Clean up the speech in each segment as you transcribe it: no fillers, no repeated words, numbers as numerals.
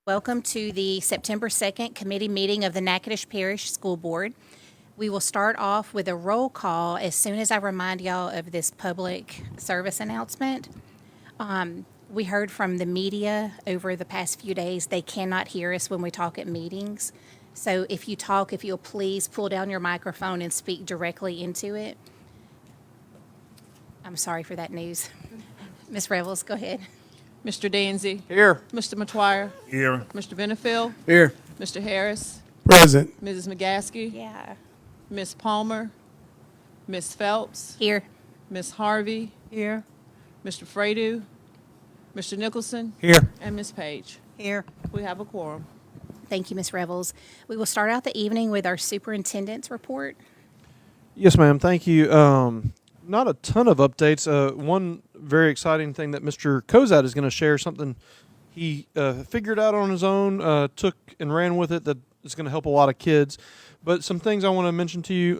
Welcome to the September 2nd committee meeting of the Natchitoches Parish School Board. We will start off with a roll call as soon as I remind y'all of this public service announcement. We heard from the media over the past few days. They cannot hear us when we talk at meetings. So if you talk, if you'll please pull down your microphone and speak directly into it. I'm sorry for that news. Ms. Revels, go ahead. Mr. Danzy. Here. Mr. Matuire. Here. Mr. Benefield. Here. Mr. Harris. Present. Mrs. McGaskey. Yeah. Ms. Palmer. Ms. Phelps. Here. Ms. Harvey. Here. Mr. Fredu. Mr. Nicholson. Here. And Ms. Page. Here. We have a quorum. Thank you, Ms. Revels. We will start out the evening with our superintendent's report. Yes, ma'am. Thank you. Not a ton of updates. One very exciting thing that Mr. Kozad is going to share, something he figured out on his own, took and ran with it, that is going to help a lot of kids. But some things I want to mention to you.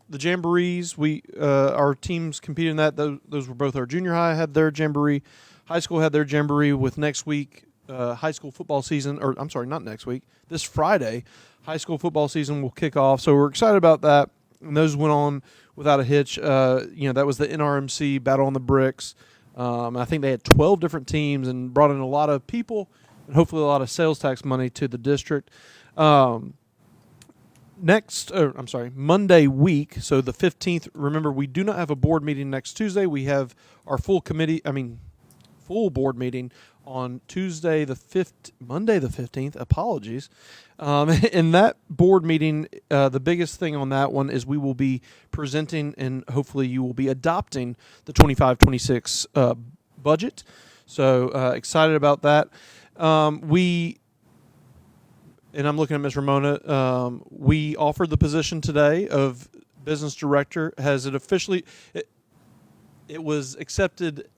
The jamborees, our teams competed in that. Those were both our junior high had their jamboree. High school had their jamboree with next week. High school football season, or I'm sorry, not next week. This Friday, high school football season will kick off. So we're excited about that. And those went on without a hitch. That was the NRMC Battle on the Bricks. I think they had 12 different teams and brought in a lot of people and hopefully a lot of sales tax money to the district. Monday week, so the 15th. Remember, we do not have a board meeting next Tuesday. We have our full board meeting on Monday the 15th. Apologies. In that board meeting, the biggest thing on that one is we will be presenting and hopefully you will be adopting the 25-26 budget. So excited about that. And I'm looking at Ms. Ramona. We offered the position today of business director. Has it officially? It was accepted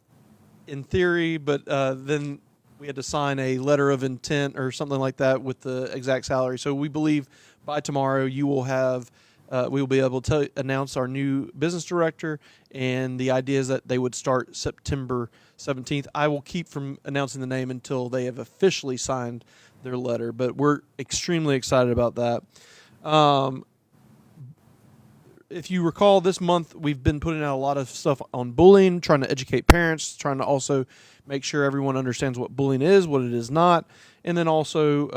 in theory, but then we had to sign a letter of intent or something like that with the exact salary. So we believe by tomorrow you will have, we will be able to announce our new business director, and the idea is that they would start September 17th. I will keep from announcing the name until they have officially signed their letter, but we're extremely excited about that. If you recall, this month we've been putting out a lot of stuff on bullying, trying to educate parents, trying to also make sure everyone understands what bullying is, what it is not, and then also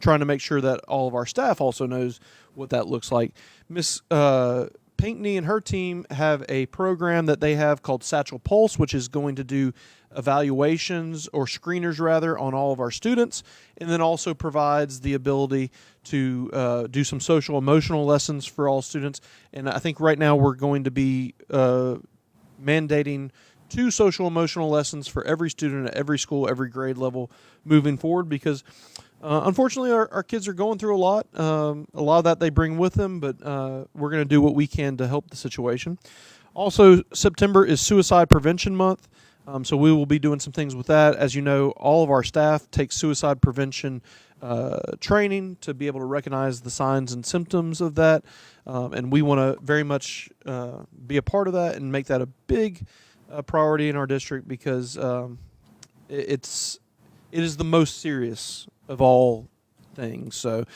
trying to make sure that all of our staff also knows what that looks like. Miss Pinkney and her team have a program that they have called Satchel Pulse, which is going to do evaluations or screeners rather on all of our students, and then also provides the ability to do some social emotional lessons for all students. And I think right now we're going to be mandating 2 social emotional lessons for every student at every school, every grade level moving forward, because unfortunately our kids are going through a lot of that they bring with them, but we're going to do what we can to help the situation. Also, September is Suicide Prevention Month. So we will be doing some things with that. As you know, all of our staff take suicide prevention training to be able to recognize the signs and symptoms of that. And we want to very much be a part of that and make that a big priority in our district, because it is the most serious of all things. So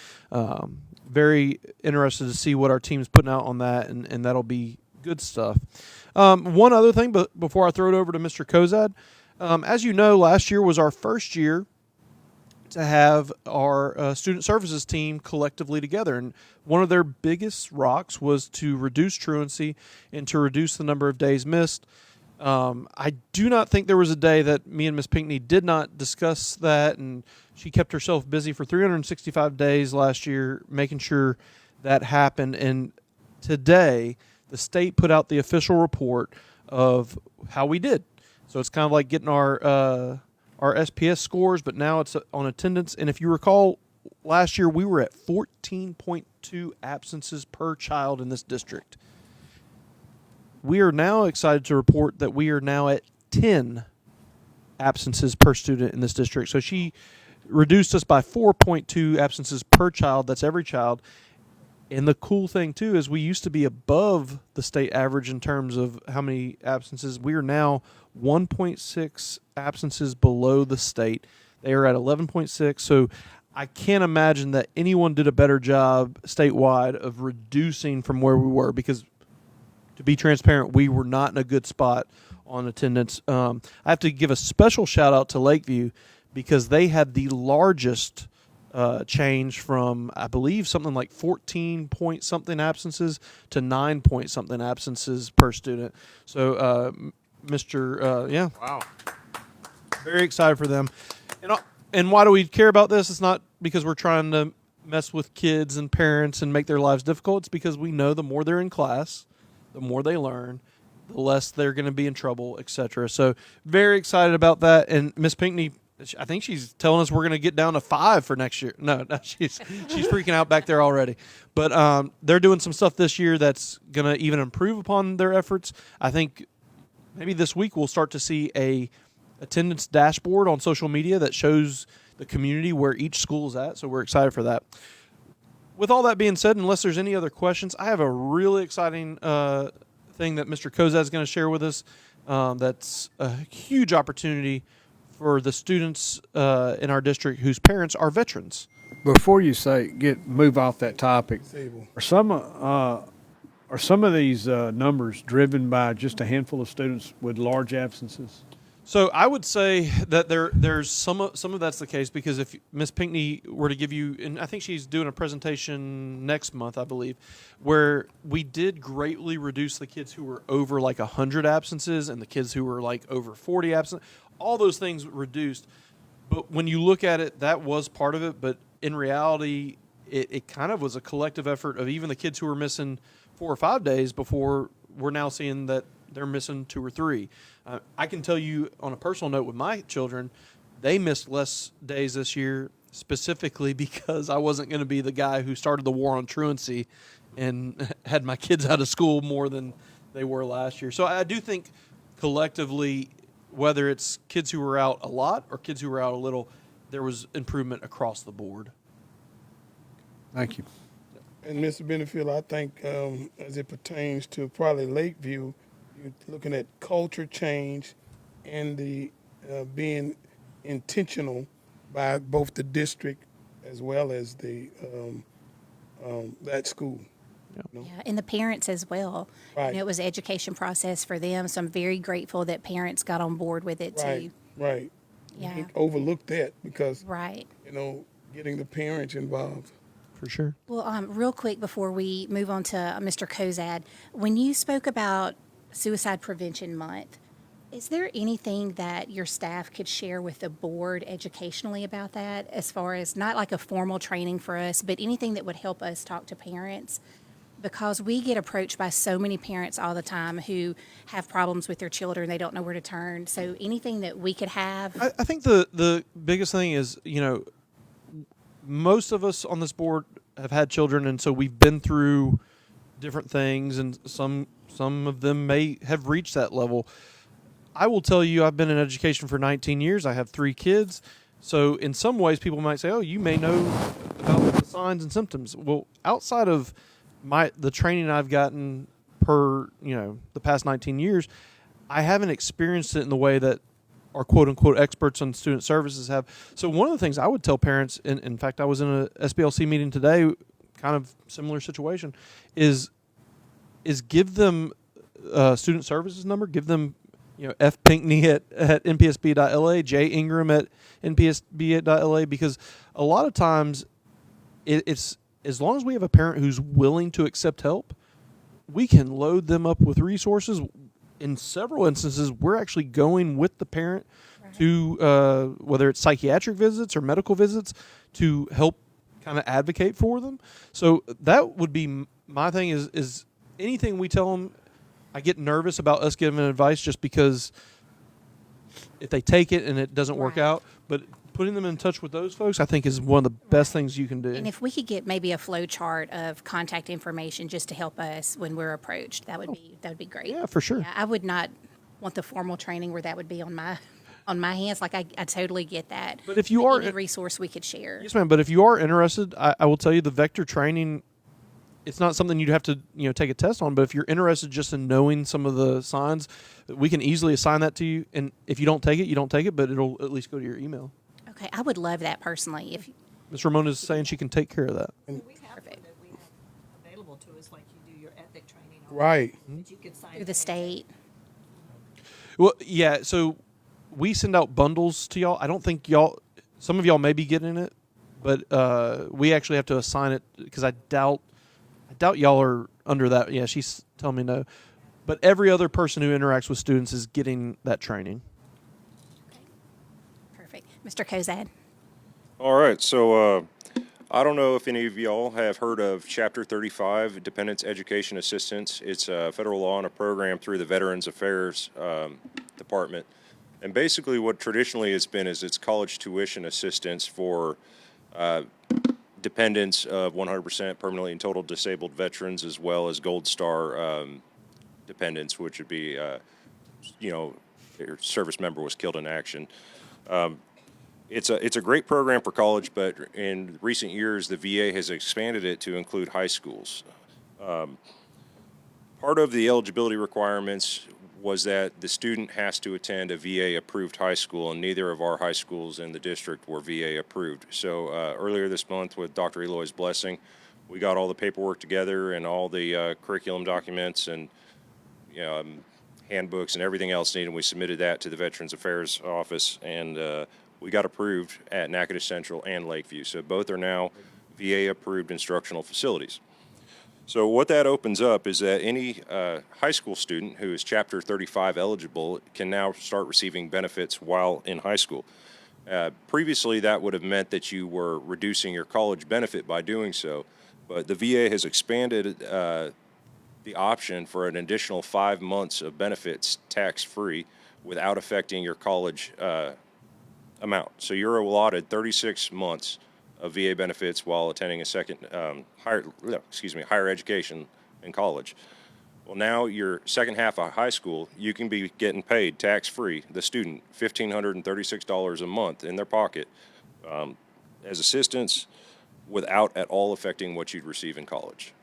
very interested to see what our team's putting out on that, and that'll be good stuff. One other thing, but before I throw it over to Mr. Kozad, as you know, last year was our first year to have our student services team collectively together. And one of their biggest rocks was to reduce truancy and to reduce the number of days missed. I do not think there was a day that me and Ms. Pinkney did not discuss that, and she kept herself busy for 365 days last year making sure that happened. And today, the state put out the official report of how we did. So it's kind of like getting our SPS scores, but now it's on attendance. And if you recall, last year we were at 14.2 absences per child in this district. We are now excited to report that we are now at 10 absences per student in this district. So she reduced us by 4.2 absences per child. That's every child. And the cool thing, too, is we used to be above the state average in terms of how many absences. We are now 1.6 absences below the state. They are at 11.6. So I can't imagine that anyone did a better job statewide of reducing from where we were, because to be transparent, we were not in a good spot on attendance. I have to give a special shout out to Lakeview because they had the largest change from, I believe, something like 14 point something absences to 9 point something absences per student. So, yeah. Wow. Very excited for them. And why do we care about this? It's not because we're trying to mess with kids and parents and make their lives difficult. It's because we know the more they're in class, the more they learn, the less they're going to be in trouble, etc. So very excited about that. And Miss Pinckney, I think she's telling us we're going to get down to 5 for next year. No, she's freaking out back there already. But they're doing some stuff this year that's going to even improve upon their efforts. I think maybe this week we'll start to see a attendance dashboard on social media that shows the community where each school is at. So we're excited for that. With all that being said, unless there's any other questions, I have a really exciting thing that Mr. Kozad is going to share with us. That's a huge opportunity for the students in our district whose parents are veterans. Before you move off that topic, are some of these numbers driven by just a handful of students with large absences? So I would say that there's some of that's the case, because if Miss Pinckney were to give you, and I think she's doing a presentation next month, I believe, where we did greatly reduce the kids who were over like 100 absences and the kids who were like over 40 absent. All those things reduced. But when you look at it, that was part of it. But in reality, it kind of was a collective effort of even the kids who were missing 4 or 5 days before, we're now seeing that they're missing 2 or 3. I can tell you on a personal note with my children, they missed less days this year specifically because I wasn't going to be the guy who started the war on truancy and had my kids out of school more than they were last year. So I do think collectively, whether it's kids who were out a lot or kids who were out a little, there was improvement across the board. Thank you. And Mr. Benefield, I think as it pertains to probably Lakeview, you're looking at culture change and the being intentional by both the district as well as the that school. You know? Yeah, and the parents as well. Right. You know, it was an education process for them, so I'm very grateful that parents got on board with it too. Right. Yeah. You can't overlook that because Right. getting the parents involved. For sure. Well, real quick before we move on to Mr. Kozad, when you spoke about Suicide Prevention Month, is there anything that your staff could share with the board educationally about that, as far as not like a formal training for us, but anything that would help us talk to parents? Because we get approached by so many parents all the time who have problems with their children. They don't know where to turn. So anything that we could have. I think the biggest thing is, most of us on this board have had children, and so we've been through different things, and some of them may have reached that level. I will tell you, I've been in education for 19 years. I have 3 kids. So in some ways, people might say, oh, you may know about the signs and symptoms. Well, outside of the training I've gotten per, the past 19 years, I haven't experienced it in the way that our quote-unquote experts on student services have. So one of the things I would tell parents, in fact, I was in a SBLC meeting today, kind of similar situation, is give them student services number, give them F. Pinckney at NPSB.LA, J. Ingram at NPSB.LA, because a lot of times it's as long as we have a parent who's willing to accept help, we can load them up with resources. In several instances, we're actually going with the parent to whether it's psychiatric visits or medical visits to help kind of advocate for them. So that would be my thing is anything we tell them. I get nervous about us giving advice just because if they take it and it doesn't work out, but putting them in touch with those folks, I think, is one of the best things you can do. And if we could get maybe a flow chart of contact information just to help us when we're approached, that would be great. Yeah, for sure. Yeah, I would not want the formal training where that would be on my hands. Like I totally get that. But if you are any resource we could share. Yes, ma'am. But if you are interested, I will tell you the vector training. It's not something you'd have to take a test on, but if you're interested just in knowing some of the signs, we can easily assign that to you. And if you don't take it, you don't take it, but it'll at least go to your email. Okay, I would love that personally. If Ms. Ramona is saying she can take care of that. We have one Perfect. that we have available to us, like you do your ethic training. Right. That you can sign. through the state. Well, yeah. So we send out bundles to y'all. I don't think y'all. Some of y'all may be getting it, but we actually have to assign it because I doubt y'all are under that. Yeah, she's telling me no. But every other person who interacts with students is getting that training. Perfect. Mr. Kozad. All right, so I don't know if any of y'all have heard of Chapter 35, Dependents Education Assistance. It's a federal law and a program through the Veterans Affairs Department. And basically what traditionally it's been is it's college tuition assistance for dependents of 100% permanently and total disabled veterans, as well as Gold Star dependents, which would be, their service member was killed in action. It's a great program for college, but in recent years, the VA has expanded it to include high schools. Part of the eligibility requirements was that the student has to attend a VA-approved high school, and neither of our high schools in the district were VA-approved. So earlier this month, with Dr. Eloy's blessing, we got all the paperwork together and all the curriculum documents and handbooks and everything else needed. We submitted that to the Veterans Affairs Office, and we got approved at Natchitoches Central and Lakeview. So both are now VA-approved instructional facilities. So what that opens up is that any high school student who is Chapter 35 eligible can now start receiving benefits while in high school. Previously, that would have meant that you were reducing your college benefit by doing so, but the VA has expanded the option for an additional 5 months of benefits tax-free without affecting your college amount. So you're allotted 36 months of VA benefits while attending a second higher education in college. Well, now your second half of high school, you can be getting paid tax-free, the student, $1,536 a month in their pocket as assistance without at all affecting what you'd receive in college.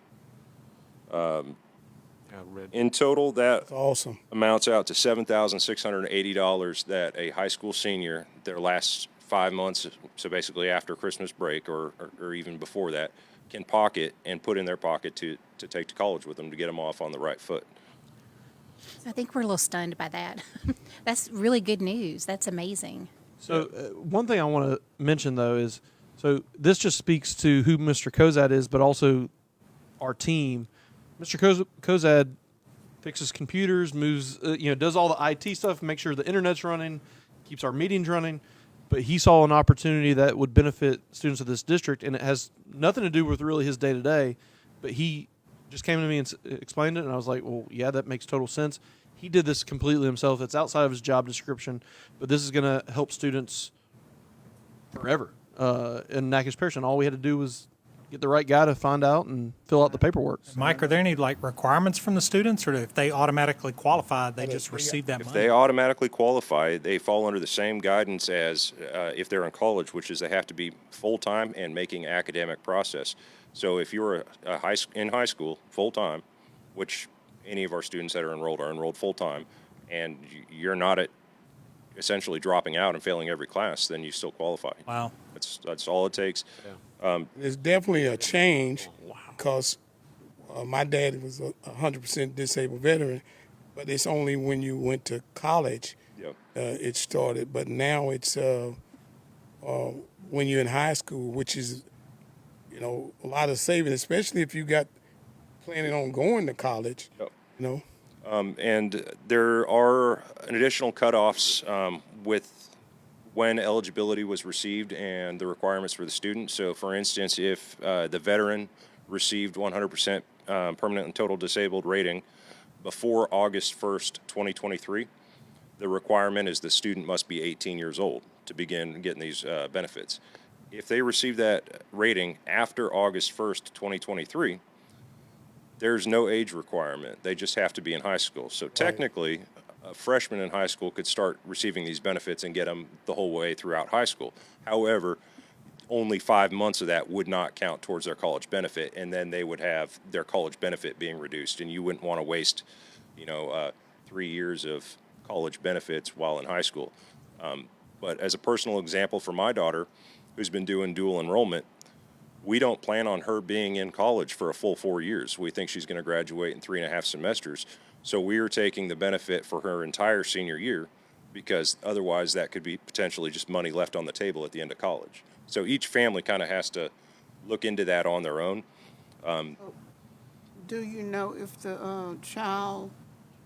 In total, that Awesome. amounts out to $7,680 that a high school senior, their last 5 months, so basically after Christmas break or even before that, can pocket and put in their pocket to take to college with them to get them off on the right foot. I think we're a little stunned by that. That's really good news. That's amazing. So one thing I want to mention, though, is so this just speaks to who Mr. Kozad is, but also our team. Mr. Kozad fixes computers, moves, does all the IT stuff, makes sure the internet's running, keeps our meetings running. But he saw an opportunity that would benefit students of this district, and it has nothing to do with really his day-to-day. But he just came to me and explained it, and I was like, well, yeah, that makes total sense. He did this completely himself. It's outside of his job description, but this is going to help students forever in Natchitoches Parish. And all we had to do was get the right guy to find out and fill out the paperwork. Mike, are there any requirements from the students, or if they automatically qualify, they just receive that If money? they automatically qualify, they fall under the same guidance as if they're in college, which is they have to be full-time and making academic process. So if you're in high school full-time, which any of our students that are enrolled full-time, and you're not essentially dropping out and failing every class, then you still qualify. Wow. That's all it takes. There's definitely a change because my dad was a 100% disabled veteran, but it's only when you went to college Yep. it started. But now it's when you're in high school, which is, a lot of saving, especially if you got planning on going to college, Yep. you know. And there are additional cutoffs with when eligibility was received and the requirements for the student. So, for instance, if the veteran received 100% permanent and total disabled rating before August 1st, 2023, the requirement is the student must be 18 years old to begin getting these benefits. If they receive that rating after August 1st, 2023, there's no age requirement. They just have to be in high school. So technically, a freshman in high school could start receiving these benefits and get them the whole way throughout high school. However, only 5 months of that would not count towards their college benefit, and then they would have their college benefit being reduced, and you wouldn't want to waste, 3 years of college benefits while in high school. But as a personal example for my daughter, who's been doing dual enrollment, we don't plan on her being in college for a full 4 years. We think she's going to graduate in 3.5 semesters. So we are taking the benefit for her entire senior year, because otherwise that could be potentially just money left on the table at the end of college. So each family kind of has to look into that on their own. Do you know if the child,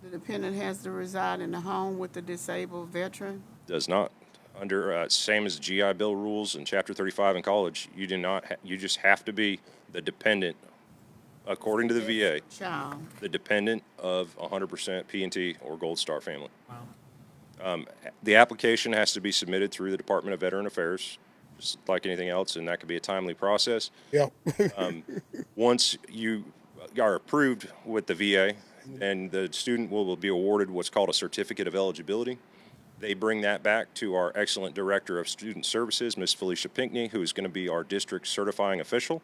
the dependent, has to reside in the home with the disabled veteran? Does not. Under same as GI Bill rules in Chapter 35 in college, you do not. You just have to be the dependent, according to the VA, Child. the dependent of 100% P&T or Gold Star family. The application has to be submitted through the Department of Veteran Affairs, just like anything else, and that can be a timely process. Yeah. Once you are approved with the VA, and the student will be awarded what's called a certificate of eligibility. They bring that back to our excellent Director of Student Services, Ms. Felicia Pinckney, who is going to be our district certifying official.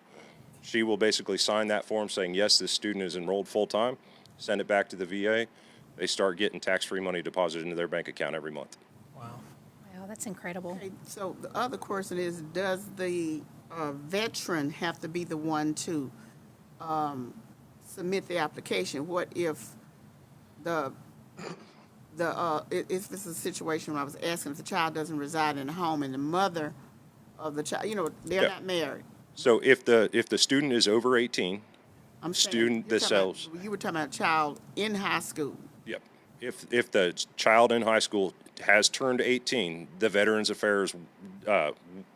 She will basically sign that form saying, yes, this student is enrolled full-time, send it back to the VA. They start getting tax-free money deposited into their bank account every month. Wow. Wow, that's incredible. Okay, so the other question is, does the veteran have to be the one to submit the application? What if if this is a situation where I was asking if the child doesn't reside in the home and the mother of the child, they're Yeah. not married? So if the student is over 18, I'm saying, student you're talking about- themselves. You were talking about a child in high school. Yep. If the child in high school has turned 18, the Veterans Affairs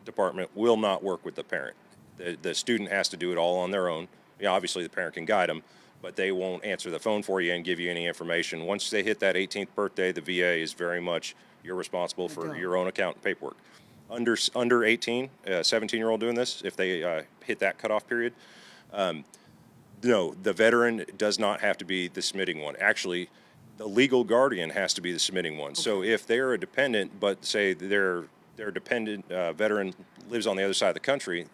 Department will not work with the parent. The student has to do it all on their own. Obviously, the parent can guide them, but they won't answer the phone for you and give you any information. Once they hit that 18th birthday, the VA is very much, you're responsible for your own account and paperwork. Under 18, a 17-year-old doing this, if they hit that cutoff period, no, the veteran does not have to be the submitting one. Actually, the legal guardian has to be the submitting one. So if they're a dependent, but say their dependent veteran lives on the other side of the country,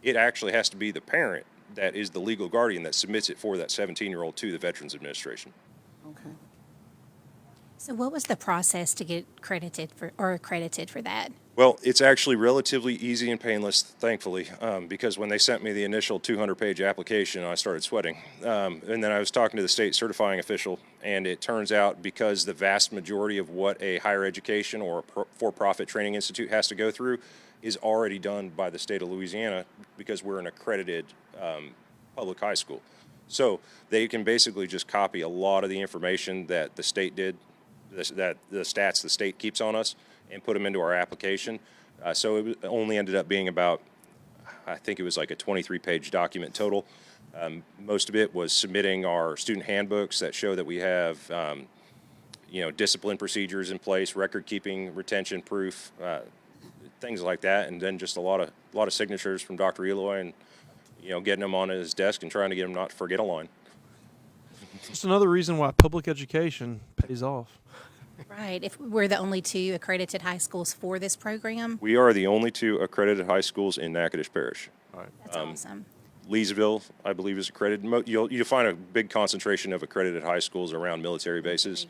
it actually has to be the parent that is the legal guardian that submits it for that 17-year-old to the Veterans Administration. Okay. So what was the process to get accredited for that? Well, it's actually relatively easy and painless, thankfully, because when they sent me the initial 200-page application, I started sweating. And then I was talking to the state certifying official, and it turns out because the vast majority of what a higher education or a for-profit training institute has to go through is already done by the state of Louisiana, because we're an accredited public high school. So they can basically just copy a lot of the information that the state did, that the stats the state keeps on us, and put them into our application. So it only ended up being about, I think it was like a 23-page document total. Most of it was submitting our student handbooks that show that we have, discipline procedures in place, record keeping, retention proof, things like that, and then just a lot of signatures from Dr. Eloy, and getting them on his desk and trying to get him not to forget a line. Just another reason why public education pays off. Right. If we're the only 2 accredited high schools for this program, We are the only 2 accredited high schools in Natchitoches Parish. that's awesome. Leesville, I believe, is accredited. You'll find a big concentration of accredited high schools around military bases.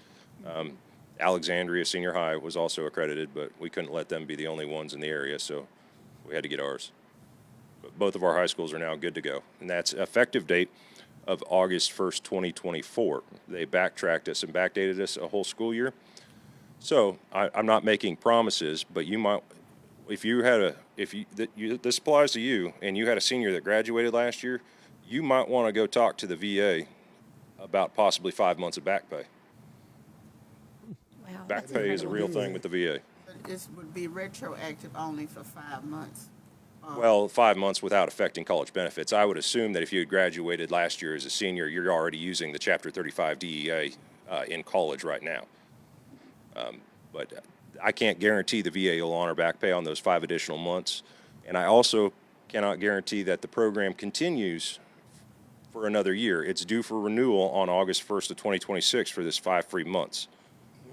Alexandria Senior High was also accredited, but we couldn't let them be the only ones in the area, so we had to get ours. But both of our high schools are now good to go, and that's effective date of August 1st, 2024. They backtracked us and backdated us a whole school year. So I'm not making promises, but you might, this applies to you, and you had a senior that graduated last year, you might want to go talk to the VA about possibly 5 months of back pay. Wow. Back that's pay is a incredible. real thing with the VA. But this would be retroactive only for 5 months. Well, 5 months without affecting college benefits. I would assume that if you had graduated last year as a senior, you're already using the Chapter 35 DEA in college right now. But I can't guarantee the VA will honor back pay on those 5 additional months. And I also cannot guarantee that the program continues for another year. It's due for renewal on August 1st of 2026 for this 5 free months.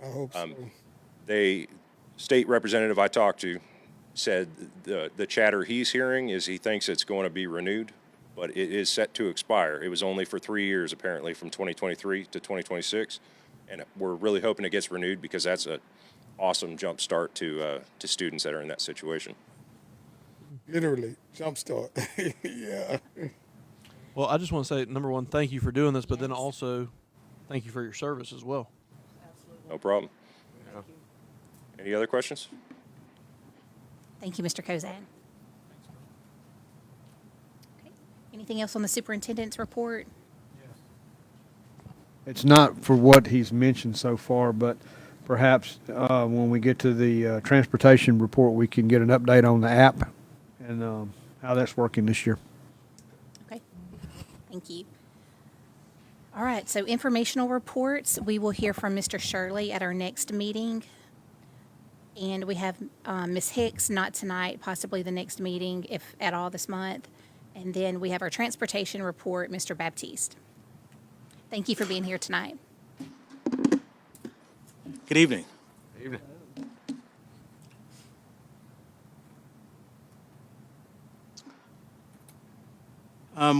I hope so. The state representative I talked to said the chatter he's hearing is he thinks it's going to be renewed, but it is set to expire. It was only for 3 years, apparently, from 2023 to 2026. And we're really hoping it gets renewed, because that's awesome jump start to students that are in that situation. Literally, jumpstart. Yeah. Well, I just want to say, number one, thank you for doing this, but then also thank you for your service as well. No problem. Any other questions? Thank you, Mr. Kozad. Okay. Anything else on the superintendent's report? It's not for what he's mentioned so far, but perhaps when we get to the transportation report, we can get an update on the app and how that's working this year. Okay. Thank you. All right, so informational reports. We will hear from Mr. Shirley at our next meeting. And we have Ms. Hicks, not tonight, possibly the next meeting, if at all this month. And then we have our transportation report, Mr. Baptiste. Thank you for being here tonight. Good evening.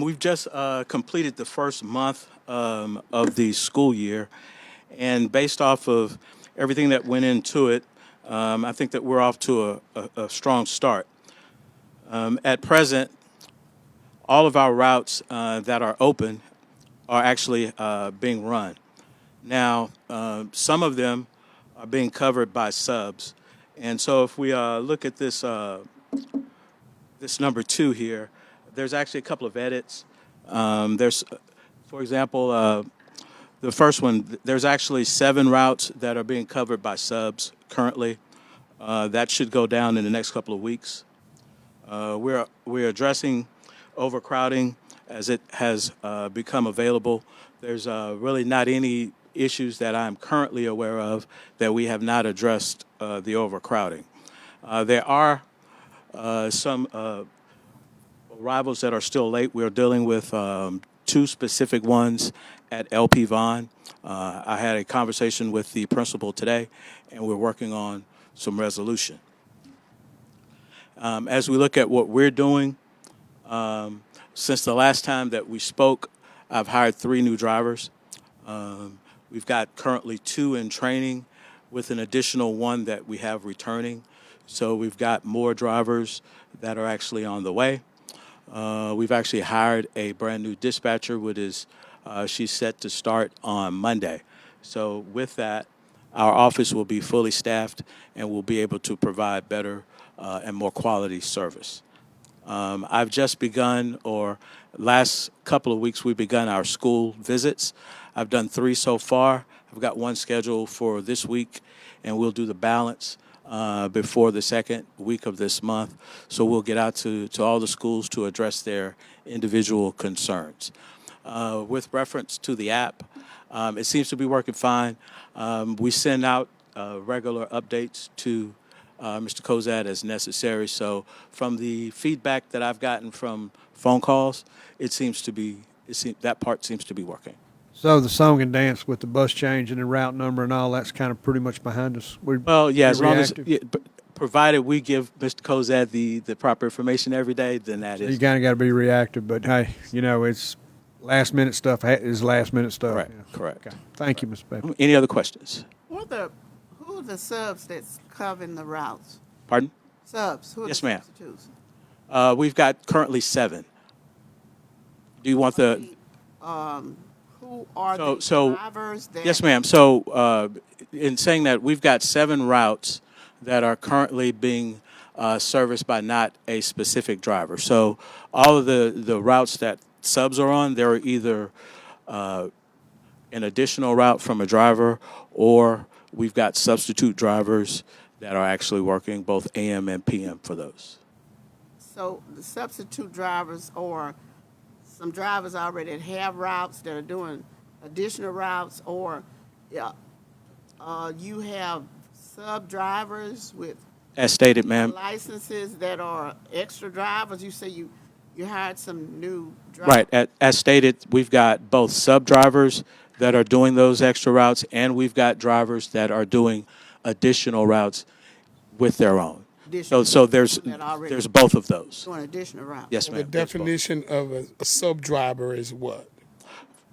We've just completed the first month of the school year, and based off of everything that went into it, I think that we're off to a strong start. At present, all of our routes that are open are actually being run. Now, some of them are being covered by subs, and so if we look at this this number 2 here, there's actually a couple of edits. There's, for example, the first one, there's actually 7 routes that are being covered by subs currently. That should go down in the next couple of weeks. We're addressing overcrowding as it has become available. There's really not any issues that I'm currently aware of that we have not addressed the overcrowding. There are some arrivals that are still late. We're dealing with 2 specific ones at LP Vaughn. I had a conversation with the principal today, and we're working on some resolution. As we look at what we're doing, since the last time that we spoke, I've hired 3 new drivers. We've got currently 2 in training with an additional 1 that we have returning. So we've got more drivers that are actually on the way. We've actually hired a brand new dispatcher, she's set to start on Monday. So with that, our office will be fully staffed and we'll be able to provide better and more quality service. I've just begun, or last couple of weeks, we've begun our school visits. I've done 3 so far. I've got 1 scheduled for this week, and we'll do the balance before the second week of this month. So we'll get out to all the schools to address their individual concerns. With reference to the app, it seems to be working fine. We send out regular updates to Mr. Kozad as necessary. So from the feedback that I've gotten from phone calls, that part seems to be working. So the song and dance with the bus change and the route number and all that's kind of pretty much behind us. Well, yeah, as long as, reactive. provided we give Mr. Kozad the proper information every day, then that You is. kind of got to be reactive, but hey, it's last minute stuff is last minute stuff. Correct, Yeah. correct. Okay. Thank you, Mr. Baker. Any other questions? Who are the subs that's covering the routes? Pardon? Subs, who are Yes, the ma'am. substitutes? We've got currently 7. Do you want the? Who are the So drivers that? yes, ma'am. So in saying that, we've got 7 routes that are currently being serviced by not a specific driver. So all of the routes that subs are on, they're either an additional route from a driver, or we've got substitute drivers that are actually working both AM and PM for those. So the substitute drivers, or some drivers already that have routes that are doing additional routes, or you have sub drivers with As stated, ma'am. licenses that are extra drivers. You say you hired some new drivers. Right. As stated, we've got both sub drivers that are doing those extra routes, and we've got drivers that are doing additional routes with their own. So there's both of those. Doing additional routes. Yes, The ma'am. there's both. definition of a sub driver is what?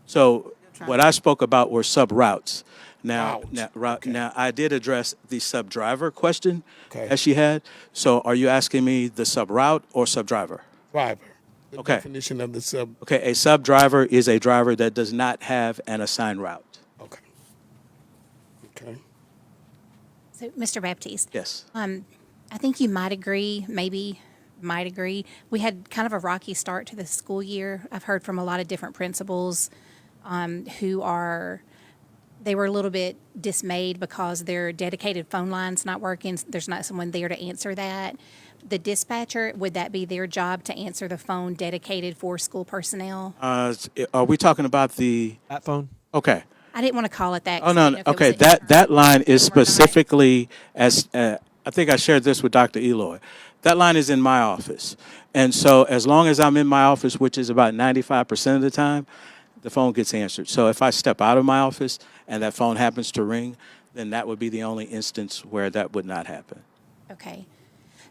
So what I spoke about were sub routes. Route. Okay. Now, I did address the sub-driver question Okay. as she had. So are you asking me the sub-route or sub-driver? Driver. The Okay. definition of the sub. Okay, a sub-driver is a driver that does not have an assigned route. Okay. Okay. So, Mr. Baptiste, Yes. I think you might agree, maybe might agree. We had kind of a rocky start to the school year. I've heard from a lot of different principals they were a little bit dismayed because their dedicated phone line's not working. There's not someone there to answer that. The dispatcher, would that be their job to answer the phone dedicated for school personnel? Are we talking about the? That phone. Okay. I didn't want to call it that. Oh 'cause I no. didn't know if it Okay, was an that internal line is system or not. specifically as I think I shared this with Dr. Eloy. That line is in my office, and so as long as I'm in my office, which is about 95% of the time, the phone gets answered. So if I step out of my office and that phone happens to ring, then that would be the only instance where that would not happen. Okay.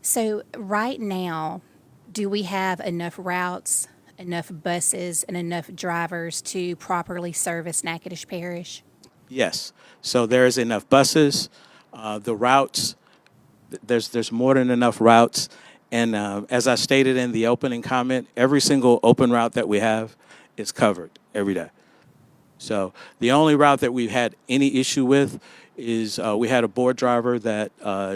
So right now, do we have enough routes, enough buses, and enough drivers to properly service Natchitoches Parish? Yes. So there is enough buses, the routes. There's more than enough routes, and as I stated in the opening comment, every single open route that we have is covered every day. So the only route that we've had any issue with is we had a board driver that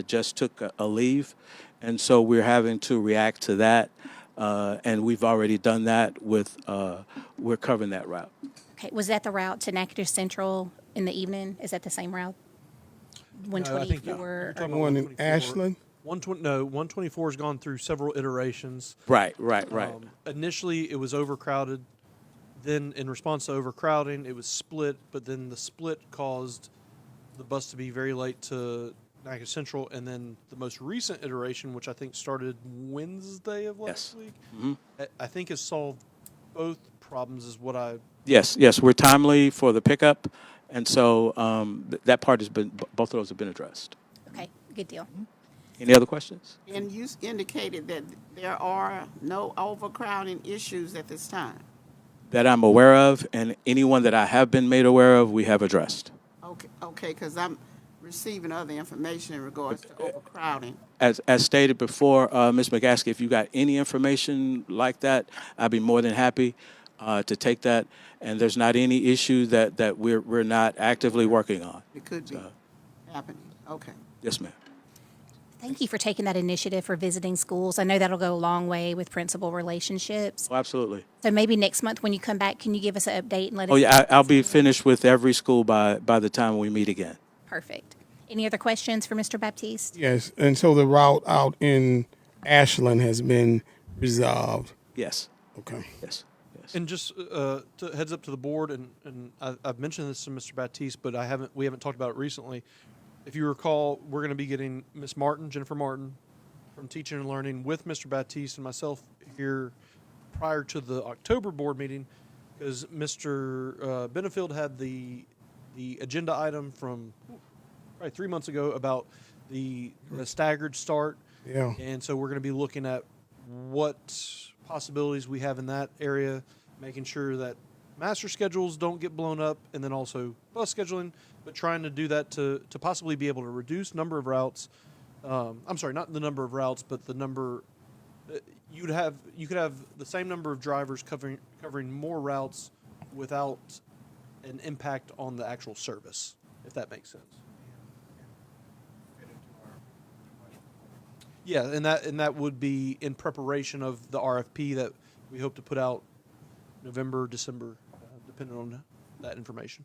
just took a leave, and so we're having to react to that, and we've already done that with we're covering that route. Okay, was that the route to Natchitoches Central in the evening? Is that the same route? No, I think you're 124? talking The about one in 124. Ashland. 124 has gone through several iterations. Right. Initially, it was overcrowded. Then, in response to overcrowding, it was split. But then the split caused the bus to be very late to Natchitoches Central. And then the most recent iteration, which I think started Wednesday of last week, I think has solved both problems. Is what I Yes, we're timely for the pickup, and so that part has been both of those have been addressed. Okay, good deal. Any other questions? And you indicated that there are no overcrowding issues at this time. That I'm aware of, and anyone that I have been made aware of, we have addressed. Okay, because I'm receiving other information in regards to overcrowding. As stated before, Ms. McGaskey, if you got any information like that, I'd be more than happy to take that. And there's not any issue that we're not actively working on. It could be happening. Okay. Yes, ma'am. Thank you for taking that initiative for visiting schools. I know that'll go a long way with principal relationships. Oh, absolutely. So maybe next month when you come back, can you give us an update and let us Oh, know? yeah, I'll be finished with every school by the time we meet again. Perfect. Any other questions for Mr. Baptiste? Yes, and so the route out in Ashland has been resolved. Yes. Okay. Yes. And just heads up to the board, and I've mentioned this to Mr. Baptiste, but we haven't talked about it recently. If you recall, we're going to be getting Miss Martin, Jennifer Martin, from Teaching and Learning with Mr. Baptiste and myself here prior to the October board meeting, because Mr. Benefield had the agenda item from probably 3 months ago about the staggered start. Yeah. And so we're going to be looking at what possibilities we have in that area, making sure that master schedules don't get blown up, and then also bus scheduling, but trying to do that to possibly be able to reduce number of routes. I'm sorry, not the number of routes, but the number. You could have the same number of drivers covering more routes without an impact on the actual service, if that makes sense. Yeah, and that would be in preparation of the RFP that we hope to put out November, December, depending on that information.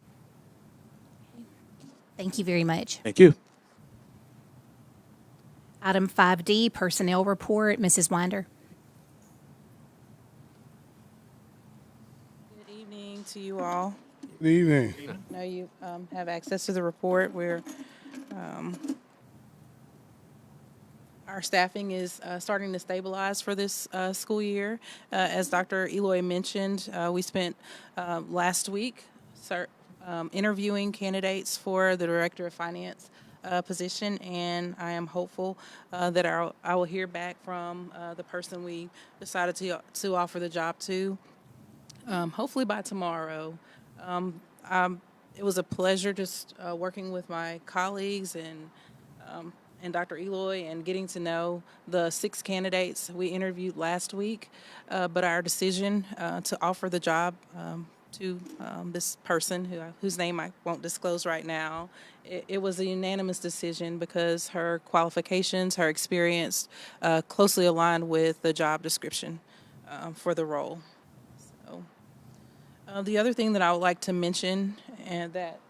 Thank you very much. Thank you. Item 5D, Personnel Report. Mrs. Winder. Good evening to you all. Good evening. I know you have access to the report where our staffing is starting to stabilize for this school year. As Dr. Eloy mentioned, we spent last week interviewing candidates for the Director of Finance position, and I am hopeful that I will hear back from the person we decided to offer the job to, hopefully by tomorrow. I'm It was a pleasure just working with my colleagues and Dr. Eloy and getting to know the 6 candidates we interviewed last week. But our decision to offer the job to this person whose name I won't disclose right now, it was a unanimous decision because her qualifications, her experience closely aligned with the job description for the role. So, the other thing that I would like to mention, and that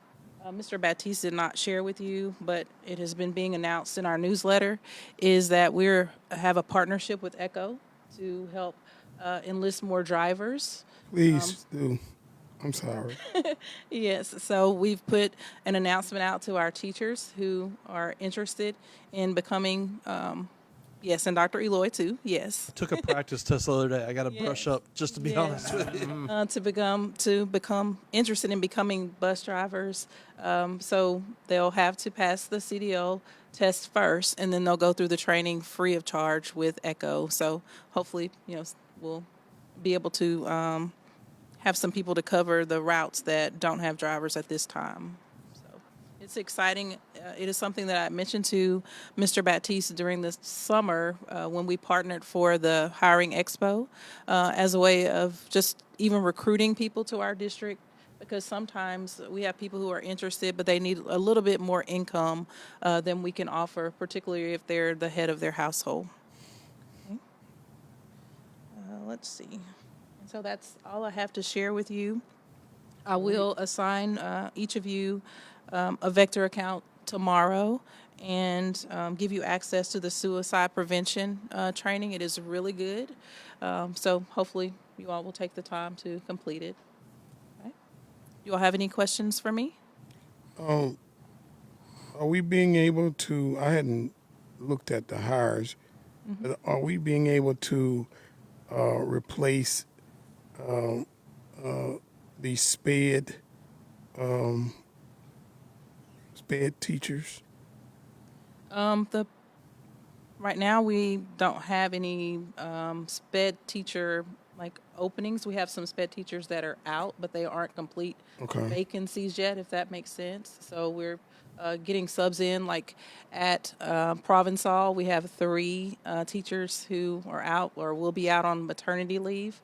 Mr. Baptiste did not share with you, but it has been being announced in our newsletter, is that we have a partnership with ECHO to help enlist more drivers. Please do. I'm sorry. Yes, so we've put an announcement out to our teachers who are interested in becoming, yes, and Dr. Eloy too, yes. Took a practice test the other day. I got to brush Yes. up, just to be honest with you. To become interested in becoming bus drivers. So they'll have to pass the CDL test first, and then they'll go through the training free of charge with ECHO. So hopefully, we'll be able to have some people to cover the routes that don't have drivers at this time. So it's exciting. It is something that I mentioned to Mr. Baptiste during the summer when we partnered for the Hiring Expo as a way of just even recruiting people to our district, because sometimes we have people who are interested, but they need a little bit more income than we can offer, particularly if they're the head of their household. Okay. Let's see. So that's all I have to share with you. I will assign each of you a Vector account tomorrow and give you access to the suicide prevention training. It is really good. So hopefully you all will take the time to complete it. Okay. You all have any questions for me? Are we being able to, I hadn't looked at the hires, but are we being able to replace the SPED teachers? Right now we don't have any SPED teacher openings. We have some SPED teachers that are out, but they aren't complete vacancies yet, if that makes sense. So we're getting subs in, at Provençal, we have 3 teachers who are out or will be out on maternity leave.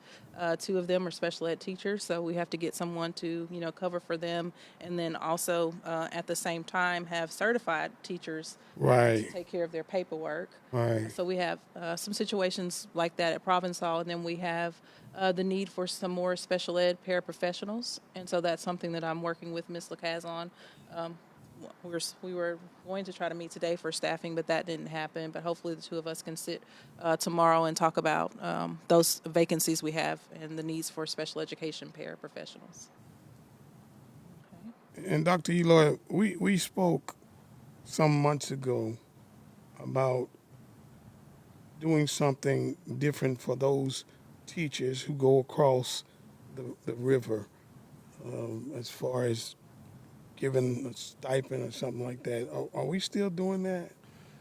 2 of them are special ed teachers, so we have to get someone to, cover for them. And then also, at the same time, have certified teachers to take care of their paperwork. Right. So we have some situations like that at Provençal, and then we have the need for some more special ed paraprofessionals. And so that's something that I'm working with Ms. Lacaze on. We were going to try to meet today for staffing, but that didn't happen. But hopefully the 2 of us can sit tomorrow and talk about those vacancies we have and the needs for special education paraprofessionals. Okay. And Dr. Eloy, we spoke some months ago about doing something different for those teachers who go across the river, as far as giving a stipend or something like that. Are we still doing that?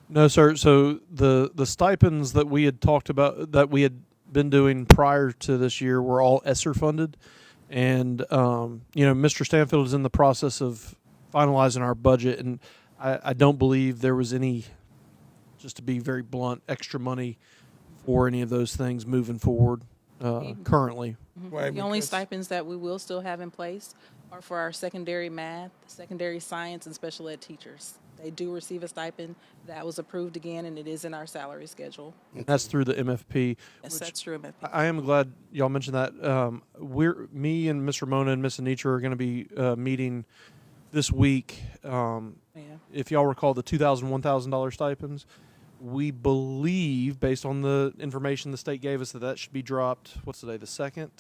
No, sir. So the stipends that we had talked about, that we had been doing prior to this year, were all ESSER funded. And, Mr. Stanfield is in the process of finalizing our budget, and I don't believe there was any, just to be very blunt, extra money for any of those things moving forward currently. Right, The only because- stipends that we will still have in place are for our secondary math, secondary science, and special ed teachers. They do receive a stipend that was approved again, and it is in our salary schedule. That's through the MFP. Yes, that's true, MFP. I am glad y'all mentioned that. Me and Ms. Ramona and Ms. Anitra are going to be meeting this week. If y'all recall the $2,000, $1,000 stipends, we believe, based on the information the state gave us, that should be dropped. What's today? The 2nd?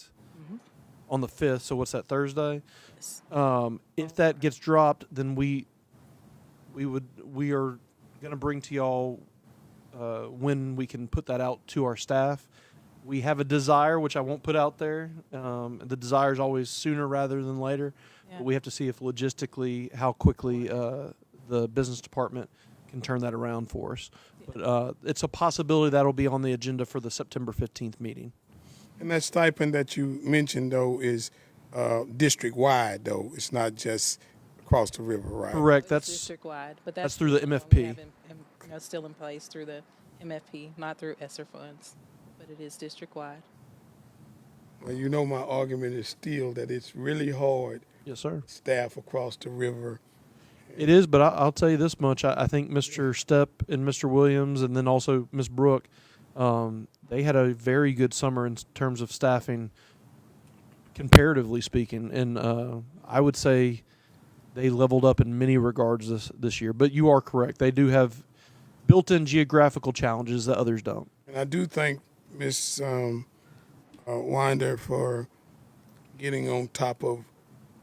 On the 5th. So what's that, Thursday? Yes. If that gets dropped, then we are going to bring to y'all when we can put that out to our staff. We have a desire, which I won't put out there. The desire is always sooner rather than later. Yeah. But we have to see if logistically how quickly the business department can turn that around for us. But it's a possibility that'll be on the agenda for the September 15th meeting. And that stipend that you mentioned, though, is district-wide, though. It's not just across the river, right? Correct. It's That's district-wide, but that's through the one we MFP. have still in place through the MFP, not through ESSER funds, but it is district-wide. Well, you know, my argument is still that it's really hard yes, sir. staff across the river. It is, but I'll tell you this much: I think Mr. Stepp and Mr. Williams, and then also Ms. Brooke, they had a very good summer in terms of staffing, comparatively speaking, and I would say they leveled up in many regards this year. But you are correct; they do have built-in geographical challenges that others don't. And I do thank Ms. Winder for getting on top of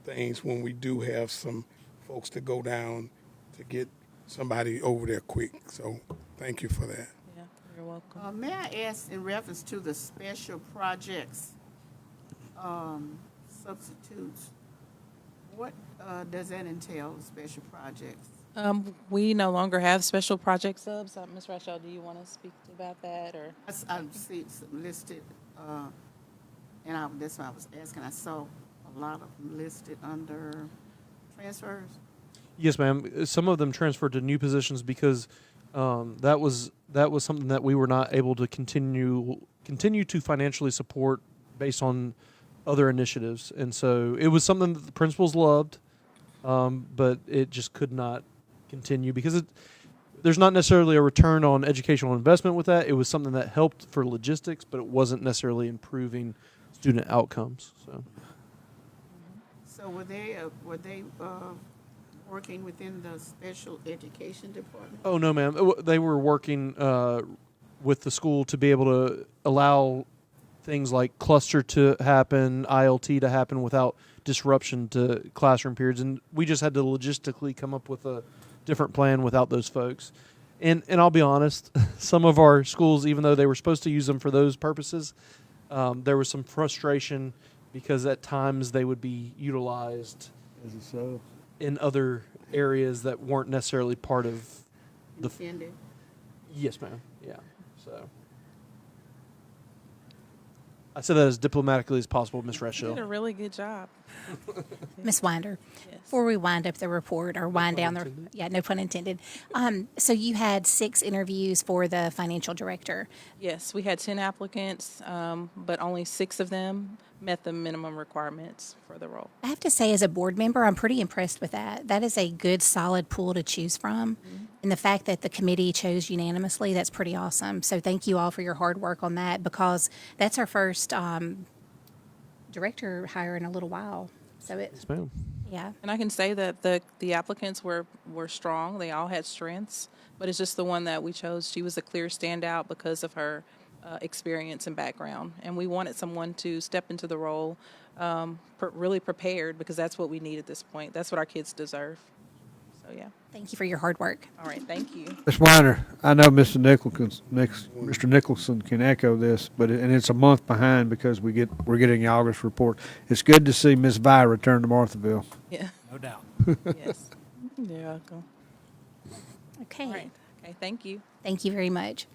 things when we do have some folks to go down to get somebody over there quick. So thank you for that. Yeah, you're welcome. May I ask in reference to the special projects, substitutes, what does that entail, special projects? We no longer have special project subs. Ms. Rachel, do you want to speak about that, or? I see it's listed, and that's why I was asking. I saw a lot of them listed under transfers. Yes, ma'am. Some of them transferred to new positions because that was something that we were not able to continue to financially support based on other initiatives, and so it was something that the principals loved, but it just could not continue because there's not necessarily a return on educational investment with that. It was something that helped for logistics, but it wasn't necessarily improving student outcomes. So were they working within the special education department? Oh no, ma'am. They were working with the school to be able to allow things like cluster to happen, ILT to happen without disruption to classroom periods, and we just had to logistically come up with a different plan without those folks. And I'll be honest, some of our schools, even though they were supposed to use them for those purposes, there was some frustration because at times they would be utilized Is it so? in other areas that weren't necessarily part of the. Intended? Yes, ma'am. Yeah. So I said that as diplomatically as possible, Ms. You did a Reschel. really good job. Ms. Winder, Yes. before we wind up the report or wind down the, yeah, no pun intended. So you had 6 interviews for the financial director. Yes, we had 10 applicants, but only 6 of them met the minimum requirements for the role. I have to say, as a board member, I'm pretty impressed with that. That is a good, solid pool to choose from. And the fact that the committee chose unanimously, that's pretty awesome. So thank you all for your hard work on that, because that's our first director hire in a little while. So Yes, ma'am. And I can say that the applicants were strong. They all had strengths, but it's just the one that we chose. She was a clear standout because of her experience and background. And we wanted someone to step into the role really prepared, because that's what we need at this point. That's what our kids deserve. So, yeah. thank you for your hard work. All right. Thank you. Ms. Weiner, I know Mr. Nicholson can echo this, and it's a month behind because we're getting the August report. It's good to see Ms. Vi return to Marthaville. Yeah. No doubt. Yes. You're welcome. Okay. All right. Okay. Thank you. Thank you very much.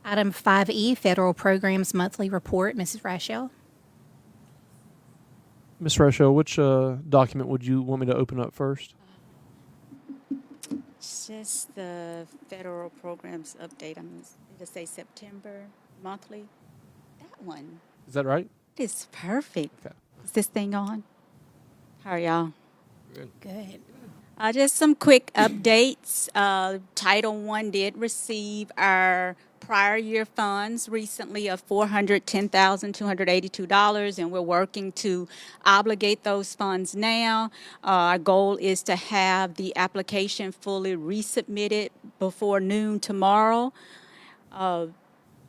Item 5E, Federal Programs Monthly Report. Mrs. Rachel. Ms. Reschel, which document would you want me to open up first? Just the federal programs update. I'm going to say September monthly. That one. Is that right? It's perfect. Okay. Is this thing on? How are y'all? Good. Just some quick updates. Title I did receive our prior year funds recently of $410,282, and we're working to obligate those funds now. Our goal is to have the application fully resubmitted before noon tomorrow.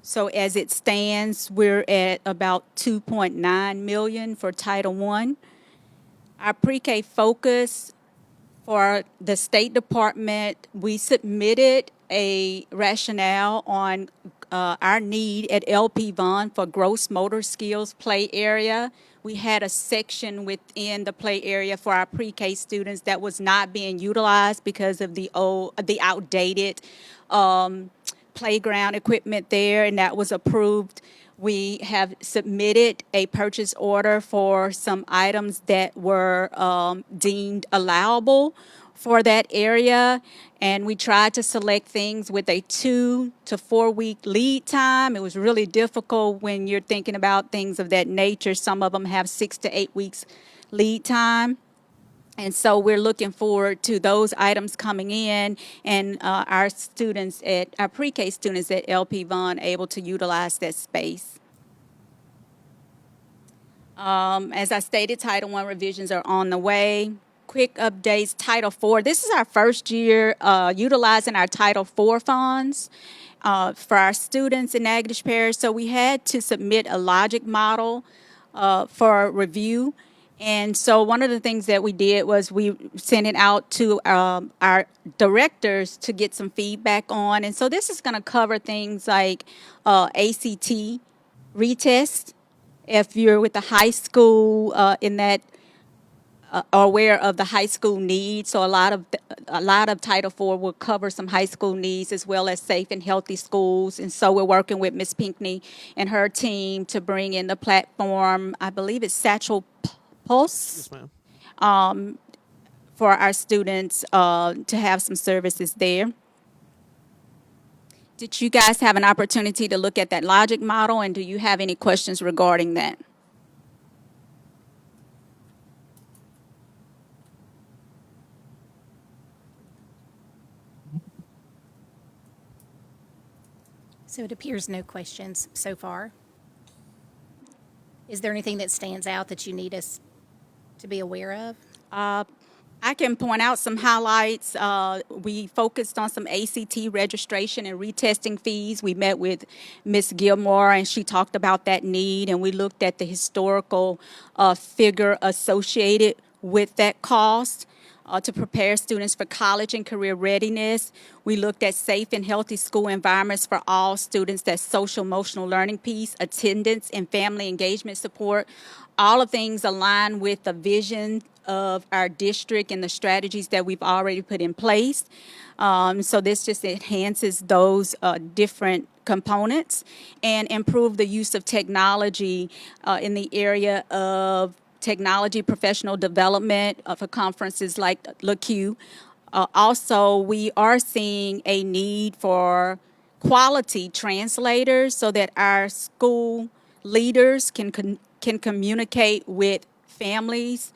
So as it stands, we're at about $2.9 million for Title I. Our pre-K focus for the State Department, we submitted a rationale on our need at LP Vaughn for gross motor skills play area. We had a section within the play area for our pre-K students that was not being utilized because of the outdated playground equipment there, and that was approved. We have submitted a purchase order for some items that were deemed allowable for that area. And we tried to select things with a 2 to 4 week lead time. It was really difficult when you're thinking about things of that nature. Some of them have 6 to 8 weeks lead time. And so we're looking forward to those items coming in and our pre-K students at LP Vaughan able to utilize that space. As I stated, Title I revisions are on the way. Quick updates, Title IV. This is our first year utilizing our Title IV funds for our students in Natchitoches Parish. So we had to submit a logic model for review. And so one of the things that we did was we sent it out to our directors to get some feedback on. And so this is going to cover things like ACT retest. If you're with the high school in that are aware of the high school needs, so a lot of Title IV will cover some high school needs as well as safe and healthy schools. And so we're working with Ms. Pinckney and her team to bring in the platform. I believe it's Satchel Pulse. Yes, ma'am. For our students to have some services there. Did you guys have an opportunity to look at that logic model, and do you have any questions regarding that? So it appears no questions so far. Is there anything that stands out that you need us to be aware of? I can point out some highlights. We focused on some ACT registration and retesting fees. We met with Ms. Gilmore, and she talked about that need, and we looked at the historical figure associated with that cost. To prepare students for college and career readiness. We looked at safe and healthy school environments for all students, that social emotional learning piece, attendance and family engagement support. All of things align with the vision of our district and the strategies that we've already put in place. So this just enhances those different components and improve the use of technology in the area of technology professional development for conferences like LaQ. Also, we are seeing a need for quality translators so that our school leaders can communicate with families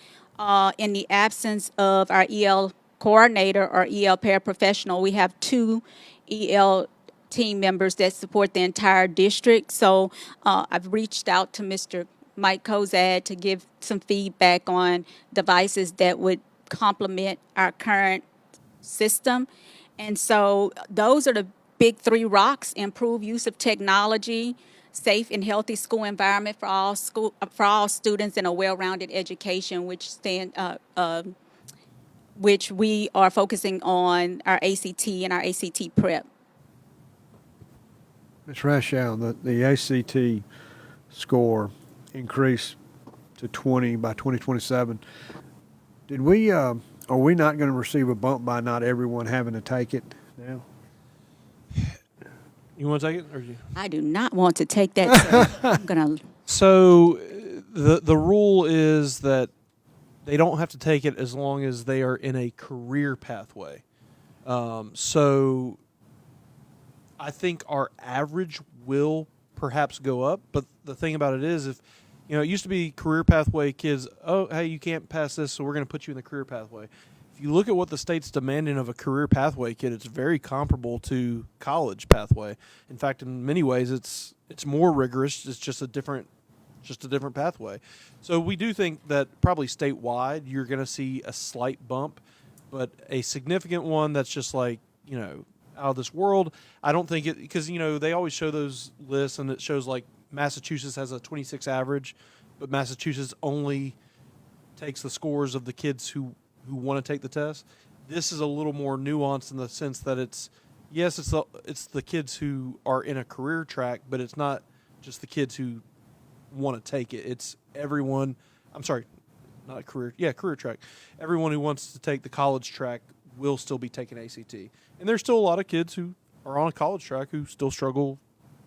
in the absence of our EL coordinator or EL paraprofessional. We have 2 EL team members that support the entire district. So I've reached out to Mr. Mike Kozad to give some feedback on devices that would complement our current system. And so those are the big 3 rocks: improve use of technology, safe and healthy school environment for all students, and a well-rounded education, which we are focusing on our ACT and our ACT prep. Ms. Rashall, the ACT score increased to 20 by 2027. Are we not going to receive a bump by not everyone having to take it now? You want to take it, or you? I do not want to take that, so I'm going to. So the rule is that they don't have to take it as long as they are in a career pathway. So I think our average will perhaps go up, but the thing about it is, if it used to be career pathway kids, oh, hey, you can't pass this, so we're going to put you in the career pathway. If you look at what the state's demanding of a career pathway kid, it's very comparable to college pathway. In fact, in many ways, it's more rigorous. It's just a different pathway. So we do think that probably statewide you're going to see a slight bump, but a significant one that's just like, out of this world. I don't think it, because, they always show those lists and it shows like Massachusetts has a 26 average, but Massachusetts only takes the scores of the kids who want to take the test. This is a little more nuanced in the sense that it's the kids who are in a career track, but it's not just the kids who want to take it. It's everyone. I'm sorry, not a career. Yeah, career track. Everyone who wants to take the college track will still be taking ACT. And there's still a lot of kids who are on a college track who still struggle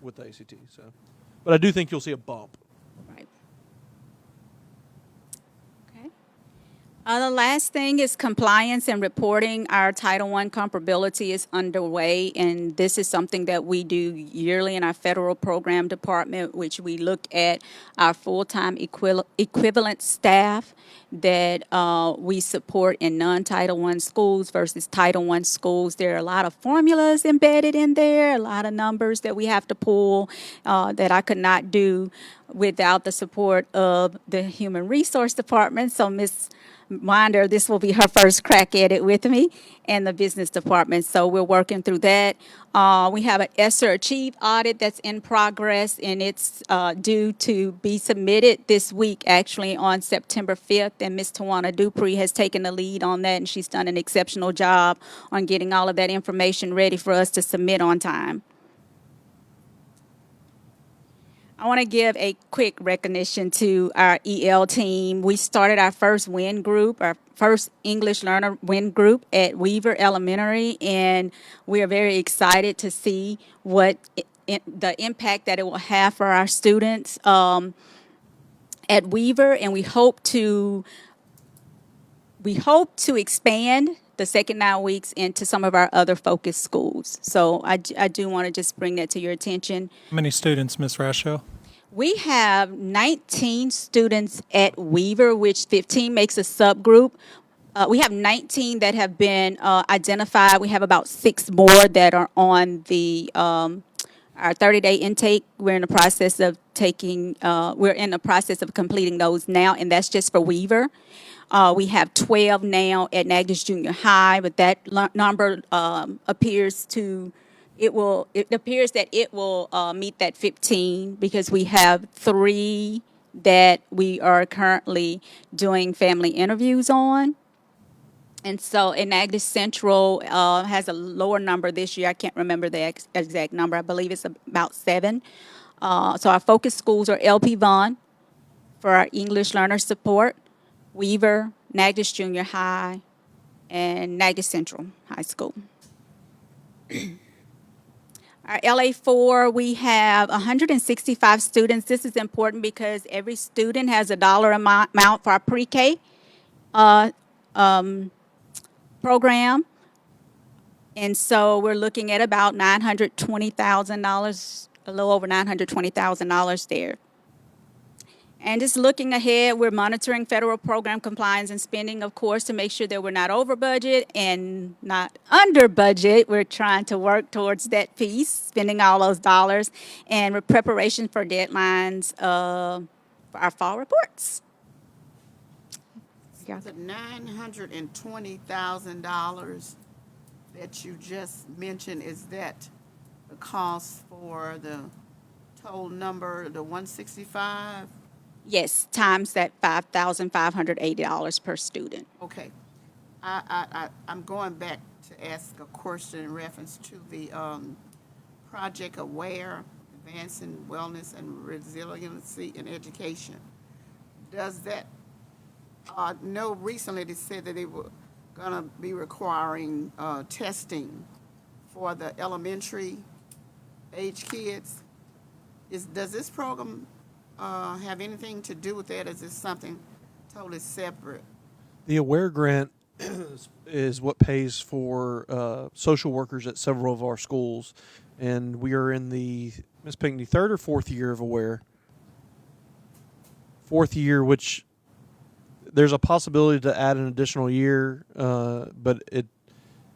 with the ACT. So But I do think you'll see a bump. Right. Okay. The last thing is compliance and reporting. Our Title I comparability is underway, and this is something that we do yearly in our federal program department, which we look at our full-time equivalent staff that we support in non-Title I schools versus Title I schools. There are a lot of formulas embedded in there, a lot of numbers that we have to pull that I could not do without the support of the Human Resource Department. So Ms. Winder, this will be her first crack at it with me and the business department. So we're working through that. We have an ESSER Achieve audit that's in progress, and it's due to be submitted this week, actually, on September 5th. And Ms. Tawana Dupree has taken the lead on that, and she's done an exceptional job on getting all of that information ready for us to submit on time. I want to give a quick recognition to our EL team. We started our first WIN group, our first English learner WIN group at Weaver Elementary, and we are very excited to see what the impact that it will have for our students at Weaver, and we hope to expand the second 9 weeks into some of our other focus schools. So I do want to just bring that to your attention. How many students, Ms. Rasho? We have 19 students at Weaver, which 15 makes a subgroup. We have 19 that have been identified. We have about 6 more that are on the our 30-day intake. We're in the process of completing those now, and that's just for Weaver. We have 12 now at Natchitoches Junior High, but that number appears that it will meet that 15 because we have 3 that we are currently doing family interviews on. And so Natchitoches Central has a lower number this year. I can't remember the exact number. I believe it's about 7. So our focus schools are LP Vaughan for our English learner support, Weaver, Natchitoches Junior High, and Natchitoches Central High School. Our LA4, we have 165 students. This is important because every student has a dollar amount for our pre-K program. And so we're looking at about $920,000, a little over $920,000 there. And just looking ahead, we're monitoring federal program compliance and spending, of course, to make sure that we're not over budget and not under budget. We're trying to work towards that piece, spending all those dollars, and with preparation for deadlines for our fall reports. The $920,000 that you just mentioned, is that the cost for the total number, the 165? Yes, times that $5,580 per student. Okay. I'm going back to ask a question in reference to the Project Aware, Advancing Wellness and Resiliency in Education. Does that, no, recently they said that they were going to be requiring testing for the elementary age kids. Does this program have anything to do with that? Is this something totally separate? The AWARE grant is what pays for social workers at several of our schools, and we are in the, Ms. Pinckney, 3rd or 4th year of AWARE. 4th year, which there's a possibility to add an additional year, but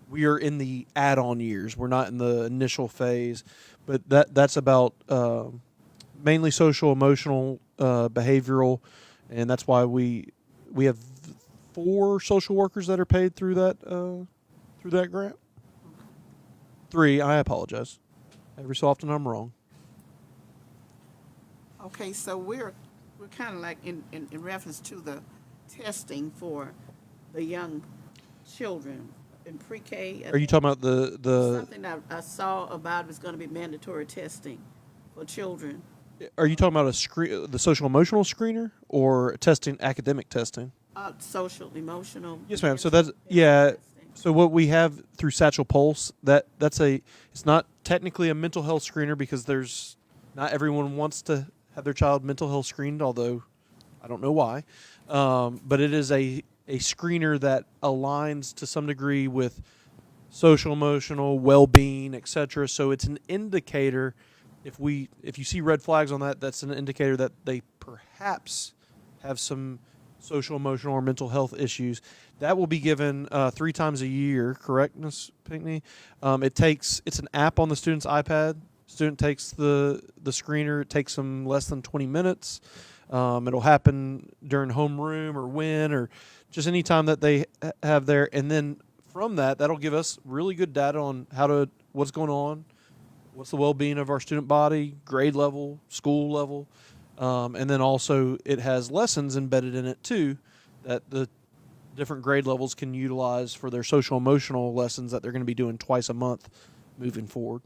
we are in the add-on years. We're not in the initial phase, but that's about mainly social, emotional, behavioral, and that's why we have 4 social workers that are paid through that grant. 3. I apologize. Every so often I'm wrong. Okay, so we're kind of like in reference to the testing for the young children in pre-K. Are you talking about the Something I saw about was going to be mandatory testing for children. Are you talking about the social emotional screener or testing, academic testing? Social, emotional. Yes, ma'am. So that's, yeah. So what we have through Satchel Pulse, it's not technically a mental health screener because there's Not everyone wants to have their child mental health screened, although I don't know why. But it is a screener that aligns to some degree with social, emotional, well-being, etc. So it's an indicator. If you see red flags on that, that's an indicator that they perhaps have some social, emotional, or mental health issues. That will be given 3 times a year. Correct, Ms. Pinckney? It's an app on the student's iPad. Student takes the screener. It takes them less than 20 minutes. It'll happen during homeroom or when or just any time that they have there. And then from that'll give us really good data on what's going on, what's the well-being of our student body, grade level, school level. And then also it has lessons embedded in it too that the different grade levels can utilize for their social emotional lessons that they're going to be doing twice a month moving forward.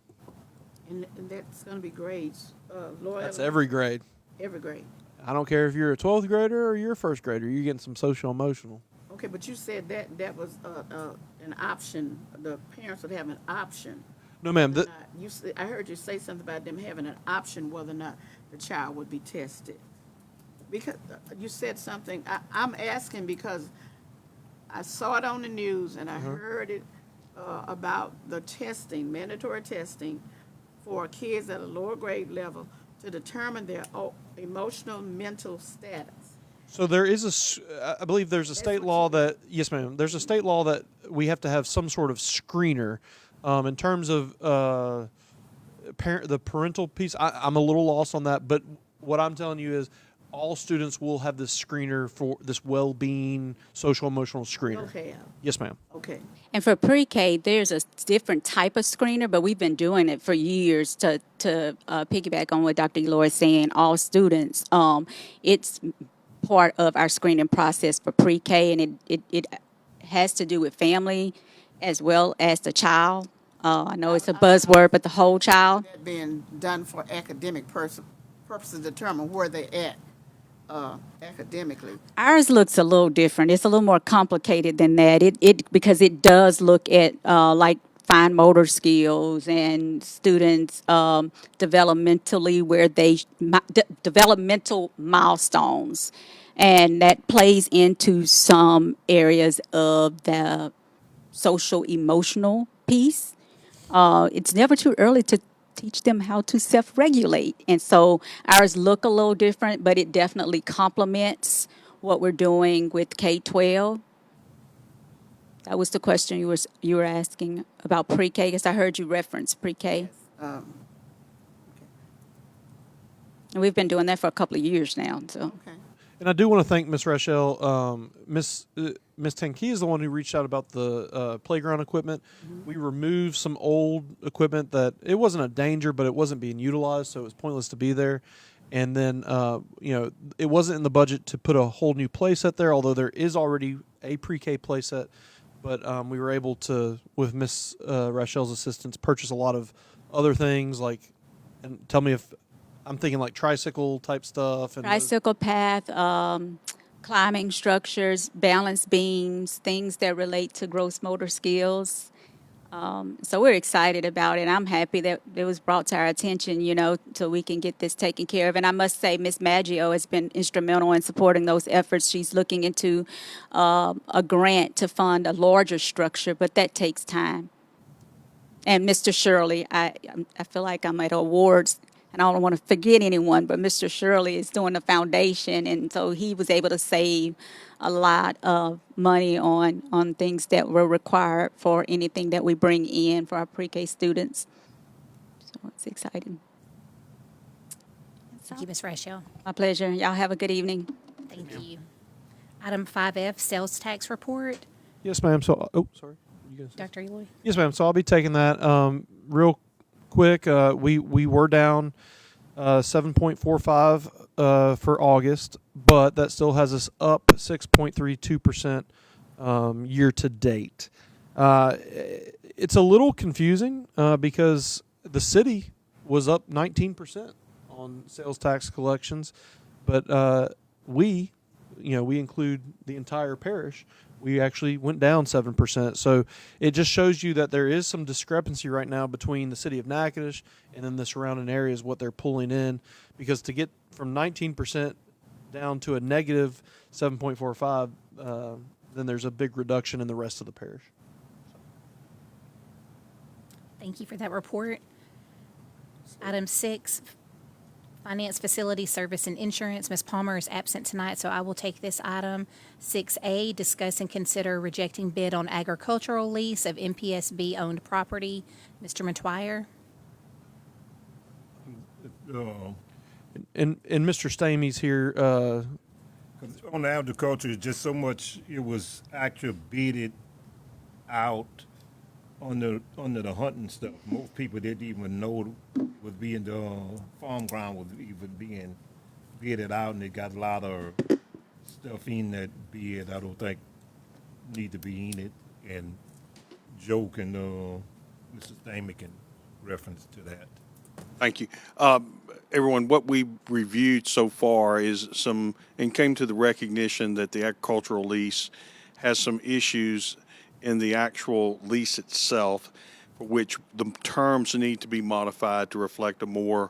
And that's going to be grades. Laura, That's every grade. every grade. I don't care if you're a 12th grader or you're a first grader. You're getting some social emotional. Okay, but you said that was an option. The parents would have an option. No, ma'am. I heard you say something about them having an option whether or not the child would be tested. Because you said something. I'm asking because I saw it on the news and I heard it about the testing, mandatory testing for kids at a lower grade level to determine their emotional, mental status. So there is I believe there's a state law that, yes, ma'am, there's a state law that we have to have some sort of screener. In terms of the parental piece, I'm a little lost on that, but what I'm telling you is all students will have this screener for this well-being, social, emotional screener. Okay. Yes, ma'am. Okay. And for pre-K, there's a different type of screener, but we've been doing it for years to piggyback on what Dr. Eloy is saying, all students. It's part of our screening process for pre-K, and it has to do with family as well as the child. I know it's a buzzword, but the whole child. That being done for academic purposes to determine where they're at academically. Ours looks a little different. It's a little more complicated than that. Because it does look at like fine motor skills and students developmentally where developmental milestones, and that plays into some areas of the social emotional piece. It's never too early to teach them how to self-regulate. And so ours look a little different, but it definitely complements what we're doing with K-12. That was the question you were asking about pre-K, because I heard you reference pre-K. Okay. And we've been doing that for a couple of years now. So. Okay. And I do want to thank Miss Rachel. Miss Tenke is the one who reached out about the playground equipment. Mm-hmm. We removed some old equipment that it wasn't a danger, but it wasn't being utilized, so it was pointless to be there. And then, it wasn't in the budget to put a whole new play set there, although there is already a pre-K play set. But we were able to, with Miss Rachel's assistance, purchase a lot of other things and tell me if I'm thinking like tricycle type stuff. And tricycle path, climbing structures, balance beams, things that relate to gross motor skills. So we're excited about it. I'm happy that it was brought to our attention, so we can get this taken care of. And I must say, Ms. Maggio has been instrumental in supporting those efforts. She's looking into a grant to fund a larger structure, but that takes time. And Mr. Shirley, I feel like I'm at awards, and I don't want to forget anyone, but Mr. Shirley is doing the foundation, and so he was able to save a lot of money on things that were required for anything that we bring in for our pre-K students. So it's exciting. Thank you, Ms. Rachel. My pleasure. Y'all have a good evening. Thank you. Item 5F, sales tax report. Yes, ma'am. So, sorry. You guys. Dr. Eloy? Yes, ma'am. So I'll be taking that real quick. We were down 7.45 for August, but that still has us up 6.32% year to date. It's a little confusing because the city was up 19% on sales tax collections, but we we include the entire parish, we actually went down 7%. So it just shows you that there is some discrepancy right now between the city of Natchitoches and then the surrounding areas, what they're pulling in, because to get from 19% down to a negative 7.45, then there's a big reduction in the rest of the parish. Thank you for that report. Item 6, Finance, Facility, Service, and Insurance. Ms. Palmer is absent tonight, so I will take this item. 6A, discuss and consider rejecting bid on agricultural lease of NPSB-owned property. Mr. Metoyer? And Mr. Stamey's here. On the agriculture, it's just so much. It was actually beaded out under the hunting stuff. Most people didn't even know was being the farm ground was even being bedded out, and it got a lot of stuff in that bed I don't think need to be in it. And Joe can, Mr. Stamey can reference to that. Thank you. Everyone, what we reviewed so far is and came to the recognition that the agricultural lease has some issues in the actual lease itself, for which the terms need to be modified to reflect a more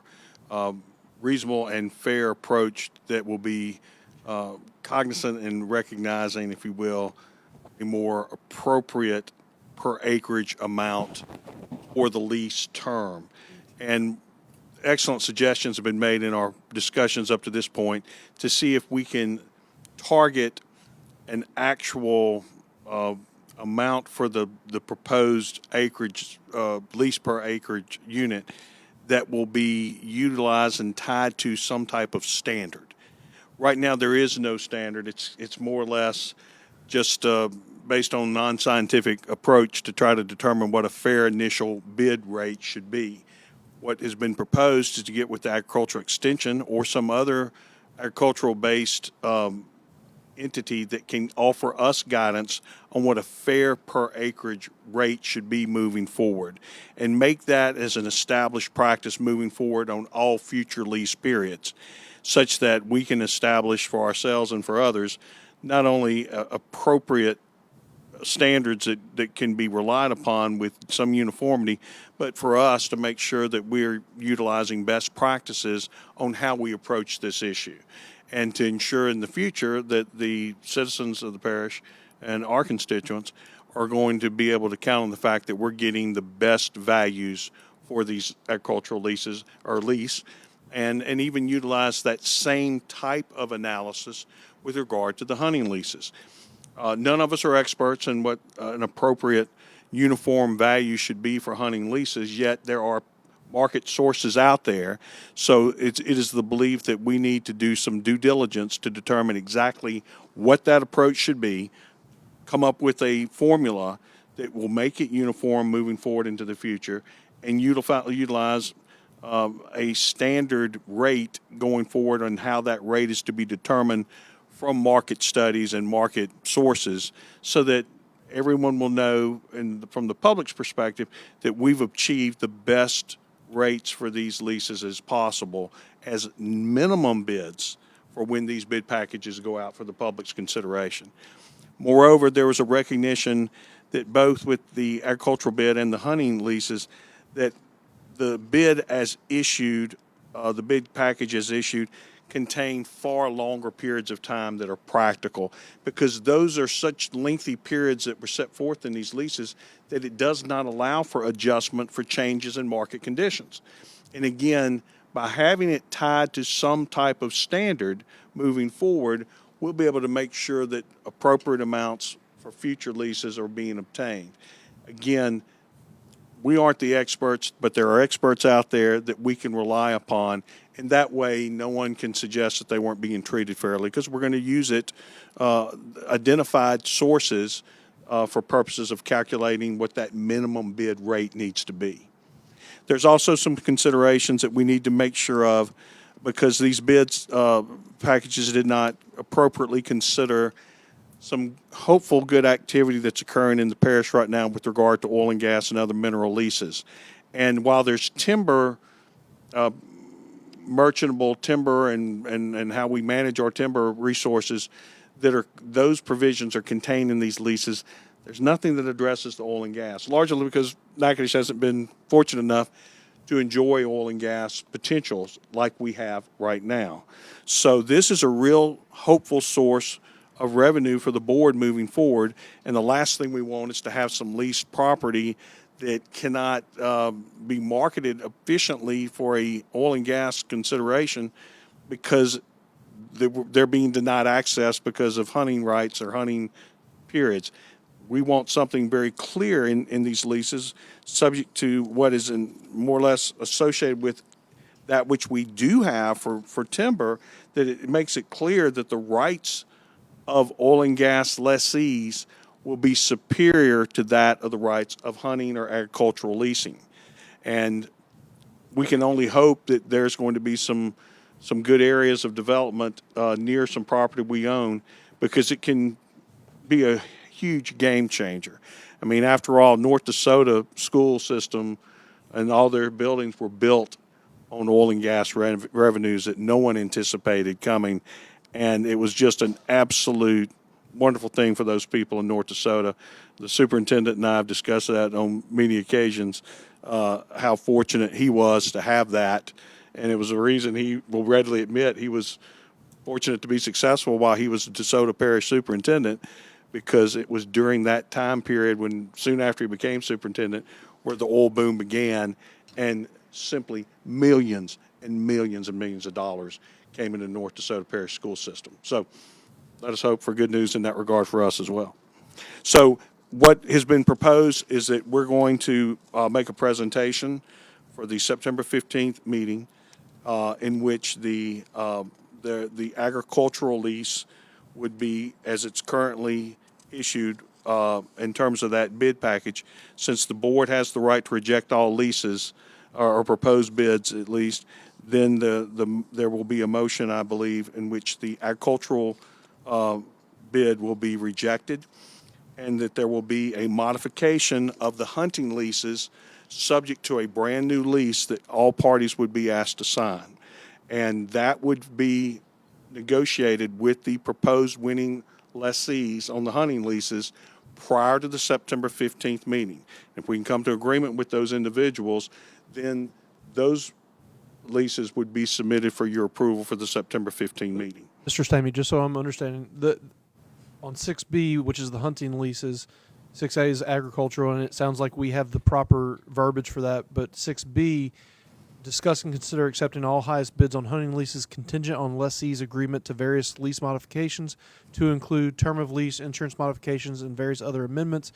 reasonable and fair approach that will be cognizant in recognizing, if you will, a more appropriate per acreage amount for the lease term. And excellent suggestions have been made in our discussions up to this point to see if we can target an actual amount for the proposed acreage, lease per acreage unit that will be utilized and tied to some type of standard. Right now, there is no standard. It's more or less just based on non-scientific approach to try to determine what a fair initial bid rate should be. What has been proposed is to get with the agricultural extension or some other agricultural-based entity that can offer us guidance on what a fair per acreage rate should be moving forward, and make that as an established practice moving forward on all future lease periods, such that we can establish for ourselves and for others not only appropriate standards that can be relied upon with some uniformity, but for us to make sure that we're utilizing best practices on how we approach this issue, and to ensure in the future that the citizens of the parish and our constituents are going to be able to count on the fact that we're getting the best values for these agricultural leases or lease, and even utilize that same type of analysis with regard to the hunting leases. None of us are experts in what an appropriate uniform value should be for hunting leases, yet there are market sources out there. So it is the belief that we need to do some due diligence to determine exactly what that approach should be, come up with a formula that will make it uniform moving forward into the future, and utilize a standard rate going forward on how that rate is to be determined from market studies and market sources, so that everyone will know, and from the public's perspective, that we've achieved the best rates for these leases as possible as minimum bids for when these bid packages go out for the public's consideration. Moreover, there was a recognition that both with the agricultural bid and the hunting leases, that the bid as issued, the bid package as issued, contain far longer periods of time that are practical, because those are such lengthy periods that were set forth in these leases that it does not allow for adjustment for changes in market conditions. And again, by having it tied to some type of standard moving forward, we'll be able to make sure that appropriate amounts for future leases are being obtained. Again, we aren't the experts, but there are experts out there that we can rely upon, and that way no one can suggest that they weren't being treated fairly, because we're going to use it, identified sources for purposes of calculating what that minimum bid rate needs to be. There's also some considerations that we need to make sure of, because these bids packages did not appropriately consider some hopeful good activity that's occurring in the parish right now with regard to oil and gas and other mineral leases. And while there's timber, merchantable timber, and how we manage our timber resources those provisions are contained in these leases. There's nothing that addresses the oil and gas, largely because Natchitoches hasn't been fortunate enough to enjoy oil and gas potentials like we have right now. So this is a real hopeful source of revenue for the board moving forward. And the last thing we want is to have some leased property that cannot be marketed efficiently for a oil and gas consideration because they're being denied access because of hunting rights or hunting periods. We want something very clear in these leases, subject to what is more or less associated with that which we do have for timber, that it makes it clear that the rights of oil and gas lessees will be superior to that of the rights of hunting or agricultural leasing. And we can only hope that there's going to be some good areas of development near some property we own, because it can be a huge game changer. I mean, after all, North Dakota school system and all their buildings were built on oil and gas revenues that no one anticipated coming. And it was just an absolute wonderful thing for those people in North Dakota. The superintendent and I have discussed that on many occasions, how fortunate he was to have that. And it was a reason he will readily admit he was fortunate to be successful while he was the DeSoto Parish superintendent, because it was during that time period when, soon after he became superintendent, where the oil boom began, and simply millions and millions and millions of dollars came into the North DeSoto Parish school system. So let us hope for good news in that regard for us as well. So what has been proposed is that we're going to make a presentation for the September 15th meeting in which the agricultural lease would be, as it's currently issued in terms of that bid package. Since the board has the right to reject all leases or proposed bids at least, then there will be a motion, I believe, in which the agricultural bid will be rejected, and that there will be a modification of the hunting leases subject to a brand new lease that all parties would be asked to sign. And that would be negotiated with the proposed winning lessees on the hunting leases prior to the September 15th meeting. If we can come to agreement with those individuals, then those leases would be submitted for your approval for the September 15th meeting. Mr. Stamey, just so I'm understanding, on 6B, which is the hunting leases, 6A is agricultural, and it sounds like we have the proper verbiage for that. But 6B, discuss and consider accepting all highest bids on hunting leases contingent on lessee's agreement to various lease modifications to include term of lease, insurance modifications, and various other amendments.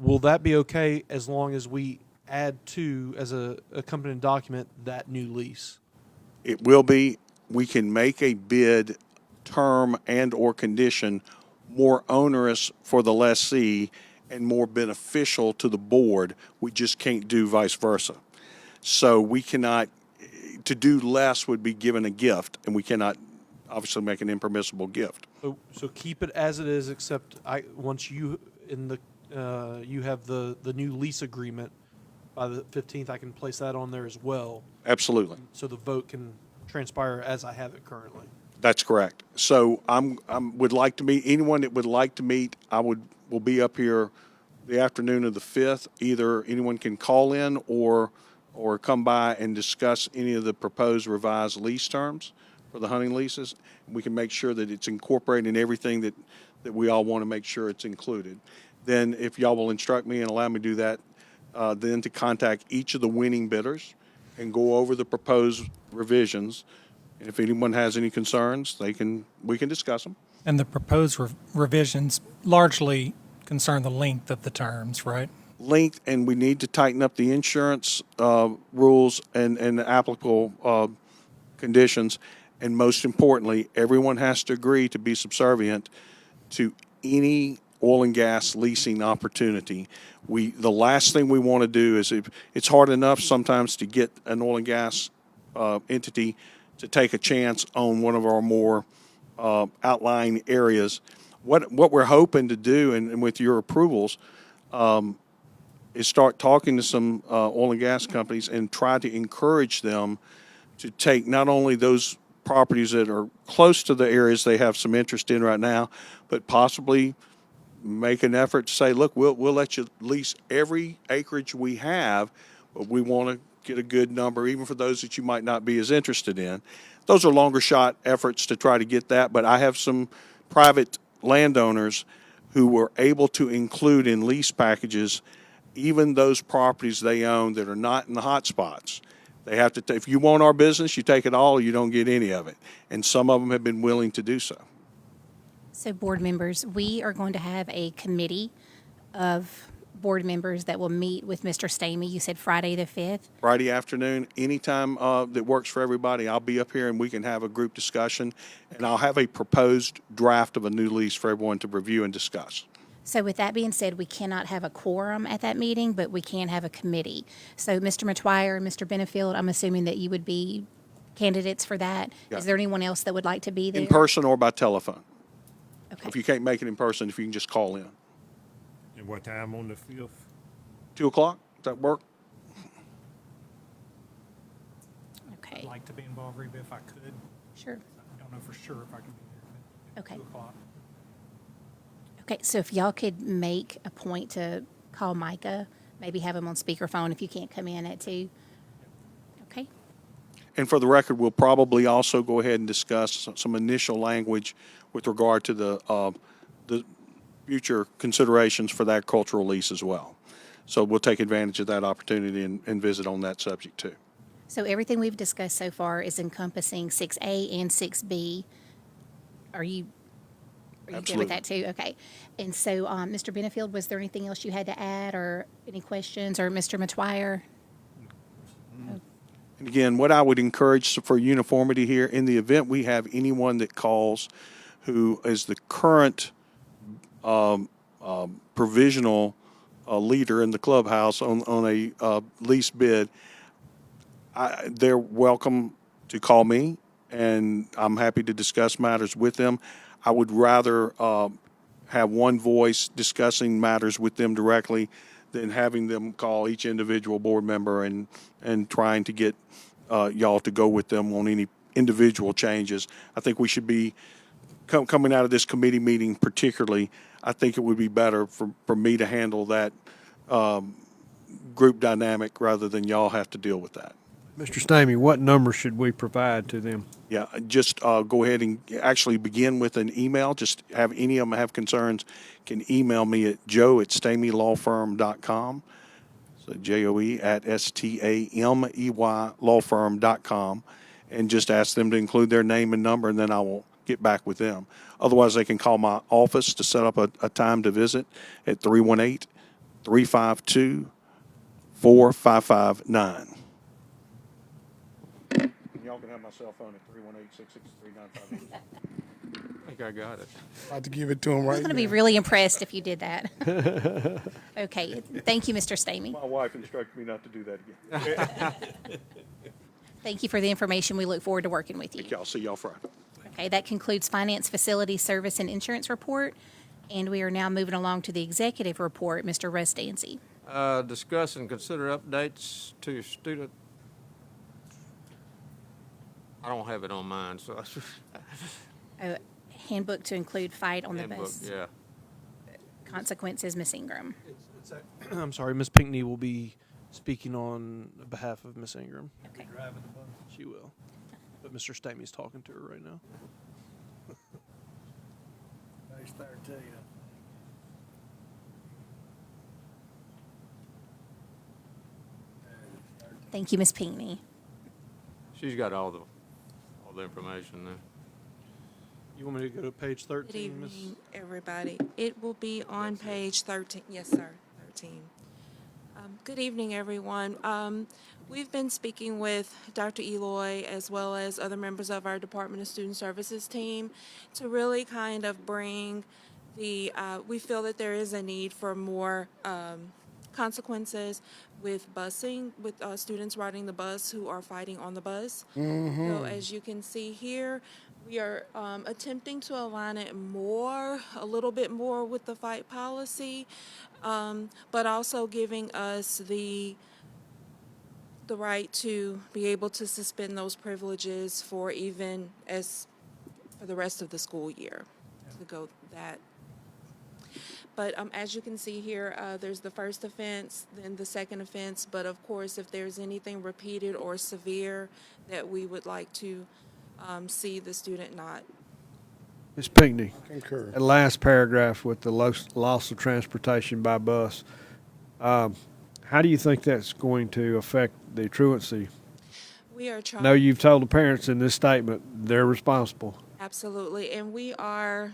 Will that be okay as long as we add to, as a accompanying document, that new lease? It will be. We can make a bid term and or condition more onerous for the lessee and more beneficial to the board. We just can't do vice versa. So we cannot, to do less would be given a gift, and we cannot obviously make an impermissible gift. So keep it as it is, except once you you have the new lease agreement by the 15th, I can place that on there as well. Absolutely. So the vote can transpire as I have it currently. That's correct. So would like to meet anyone that would like to meet. Will be up here the afternoon of the 5th. Either anyone can call in or come by and discuss any of the proposed revised lease terms for the hunting leases. We can make sure that it's incorporated in everything that we all want to make sure it's included. Then if y'all will instruct me and allow me to do that, then to contact each of the winning bidders and go over the proposed revisions. And if anyone has any concerns, we can discuss them. And the proposed revisions largely concern the length of the terms, right? Length, and we need to tighten up the insurance rules and the applicable conditions. And most importantly, everyone has to agree to be subservient to any oil and gas leasing opportunity. The last thing we want to do is, it's hard enough sometimes to get an oil and gas entity to take a chance on one of our more outlying areas. What we're hoping to do, and with your approvals, is start talking to some oil and gas companies and try to encourage them to take not only those properties that are close to the areas they have some interest in right now, but possibly make an effort to say, look, we'll let you lease every acreage we have, but we want to get a good number, even for those that you might not be as interested in. Those are longer shot efforts to try to get that, but I have some private landowners who were able to include in lease packages even those properties they own that are not in the hot spots. They have to, if you want our business, you take it all or you don't get any of it. And some of them have been willing to do so. So board members, we are going to have a committee of board members that will meet with Mr. Stamey. You said Friday the 5th. Friday afternoon, anytime that works for everybody, I'll be up here and we can have a group discussion. And I'll have a proposed draft of a new lease for everyone to review and discuss. So with that being said, we cannot have a quorum at that meeting, but we can have a committee. So Mr. Matwire and Mr. Benefield, I'm assuming that you would be candidates for that. Yeah. Is there anyone else that would like to be there? In person or by telephone. Okay. If you can't make it in person, if you can just call in. And what time on the 5th? 2 o'clock, does that work? Okay, I'd like to be involved, Reba, if I could. sure. I don't know for sure if I can be here. But Okay. 2 o'clock. Okay, so if y'all could make a point to call Micah, maybe have him on speakerphone if you can't come in at 2. Okay, And for the record, we'll probably also go ahead and discuss some initial language with regard to the future considerations for the agricultural lease as well. So we'll take advantage of that opportunity and visit on that subject too. so everything we've discussed so far is encompassing 6A and 6B. Are you good with that too? Okay. And so, Mr. Benefield, was there anything else you had to add or any questions, or Mr. Matwire? And again, what I would encourage for uniformity here, in the event we have anyone that calls who is the current provisional leader in the clubhouse on a lease bid, they're welcome to call me, and I'm happy to discuss matters with them. I would rather have one voice discussing matters with them directly than having them call each individual board member and trying to get y'all to go with them on any individual changes. I think we should be coming out of this committee meeting particularly. I think it would be better for me to handle that group dynamic rather than y'all have to deal with that. Mr. Stamey, what number should we provide to them? Yeah, just go ahead and actually begin with an email. Just have any of them have concerns, can email me at joe@stameylawfirm.com. So JOE@STAMEY lawfirm.com, and just ask them to include their name and number, and then I will get back with them. Otherwise, they can call my office to set up a time to visit at 318-352-4559. Y'all can have my cell phone at 318-663-9588. I think I got it. About to give it to him I was right going to now. be really impressed if you did that. Okay, thank you, Mr. Stamey. My wife instructed me not to do that again. Thank you for the information. We look forward to working with you. Thank y'all. See y'all Friday. Okay, that concludes Finance, Facility, Service, and Insurance Report. And we are now moving along to the Executive Report. Mr. Russ Dancy. Discuss and consider updates to student. I don't have it on mine, so. Handbook to include fight on the Handbook, bus. yeah. Consequences, Miss Ingram. I'm sorry, Miss Pinckney will be speaking on behalf of Miss Ingram. Okay. She will. But Mr. Stamey's talking to her right now. Page 13. Thank you, Miss Pinckney. She's got all the information there. You want me to go to page 13, Good Miss? evening, everybody. It will be on page 13. Yes, sir, 13. Good evening, everyone. We've been speaking with Dr. Eloy as well as other members of our Department of Student Services team to really kind of bring we feel that there is a need for more consequences with busing, with students riding the bus who are fighting on the bus. So as you can see here, we are attempting to align it a little bit more with the fight policy, but also giving us the the right to be able to suspend those privileges for even as for the rest of the school year to go that. But as you can see here, there's the first offense, then the second offense. But of course, if there's anything repeated or severe that we would like to see the student not. Ms. Pinckney, Concur. that last paragraph with the loss of transportation by bus, how do you think that's going to affect the truancy? We are trying. No, you've told the parents in this statement they're responsible. Absolutely, and we are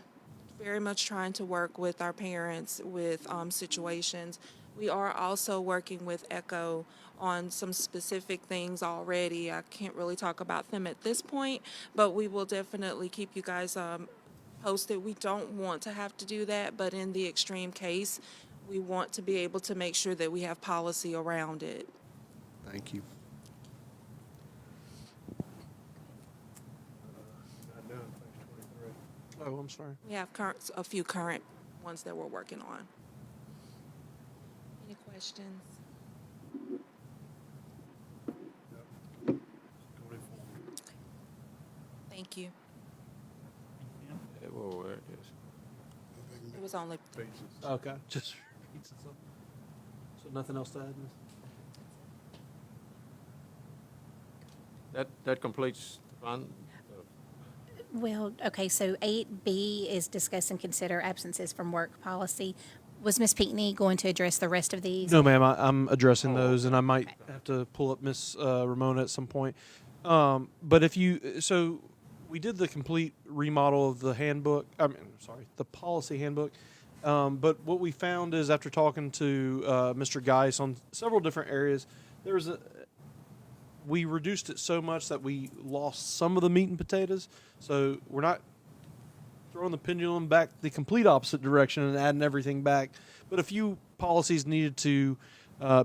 very much trying to work with our parents with situations. We are also working with ECHO on some specific things already. I can't really talk about them at this point, but we will definitely keep you guys posted. We don't want to have to do that, but in the extreme case, we want to be able to make sure that we have policy around it. Thank you. Oh, I'm sorry. We have a few current ones that we're working on. Any questions? Thank you. Well, It was only. Okay. Just pizza. So nothing else to add? that completes the fund. Well, okay, so 8B is discuss and consider absences from work policy. Was Ms. Pinckney going to address the rest of these? No, ma'am. I'm addressing those, and I might have to pull up Miss Ramona at some point. But if you, so we did the complete remodel of the handbook. The policy handbook. But what we found is after talking to Mr. Geis on several different areas, we reduced it so much that we lost some of the meat and potatoes. So we're not throwing the pendulum back the complete opposite direction and adding everything back. But a few policies needed to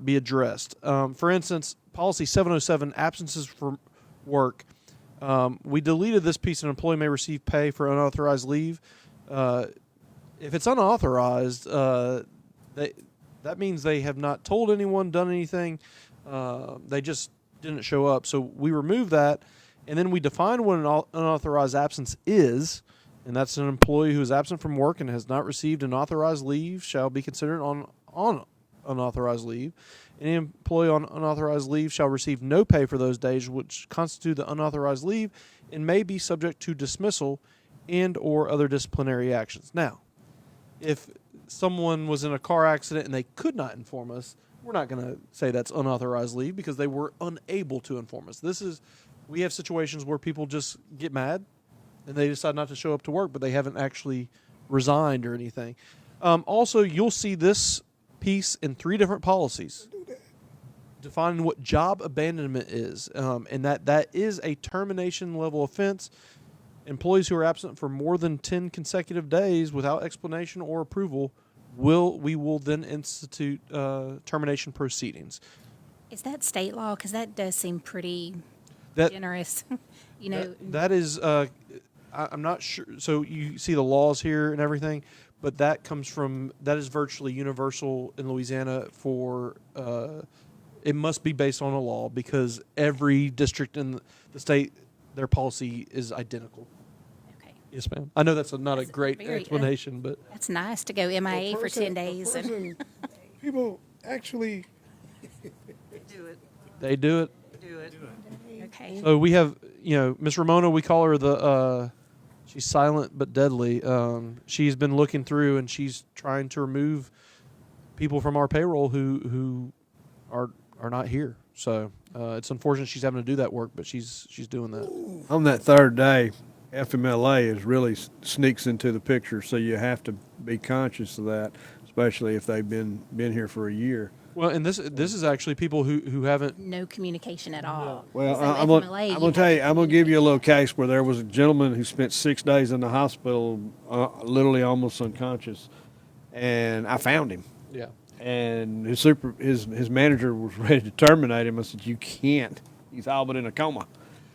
be addressed. For instance, policy 707, absences from work. We deleted this piece: an employee may receive pay for unauthorized leave. If it's unauthorized, that means they have not told anyone, done anything. They just didn't show up. So we removed that, and then we defined what an unauthorized absence is, and that's an employee who is absent from work and has not received an authorized leave shall be considered on unauthorized leave. Any employee on unauthorized leave shall receive no pay for those days which constitute the unauthorized leave and may be subject to dismissal and or other disciplinary actions. Now, if someone was in a car accident and they could not inform us, we're not going to say that's unauthorized leave because they were unable to inform us. We have situations where people just get mad and they decide not to show up to work, but they haven't actually resigned or anything. Also, you'll see this piece in 3 different policies defining what job abandonment is, and that is a termination level offense. Employees who are absent for more than 10 consecutive days without explanation or approval we will then institute termination proceedings. Is that state law? Because that does seem pretty generous. That is, I'm not sure. So you see the laws here and everything, but that is virtually universal in Louisiana for, it must be based on a law because every district in the state, their policy is identical. Yes, ma'am. I know that's not a great explanation, but that's nice to go MIA for 10 days. People actually do it. They do it. Do it. Okay. So we have, Miss Ramona. We call her she's silent but deadly. She's been looking through and she's trying to remove people from our payroll who are not here. So it's unfortunate she's having to do that work, but she's doing that. On that third day, FMLA really sneaks into the picture, so you have to be conscious of that, especially if they've been here for a year. Well, and this is actually people who haven't no communication at all. Well, So I'm FMLA, going to tell you, I'm going to give you a little case where there was a gentleman who spent 6 days in the hospital, literally almost unconscious, and I found him. Yeah. And his manager was ready to terminate him. I said, "You can't. He's all but in a coma."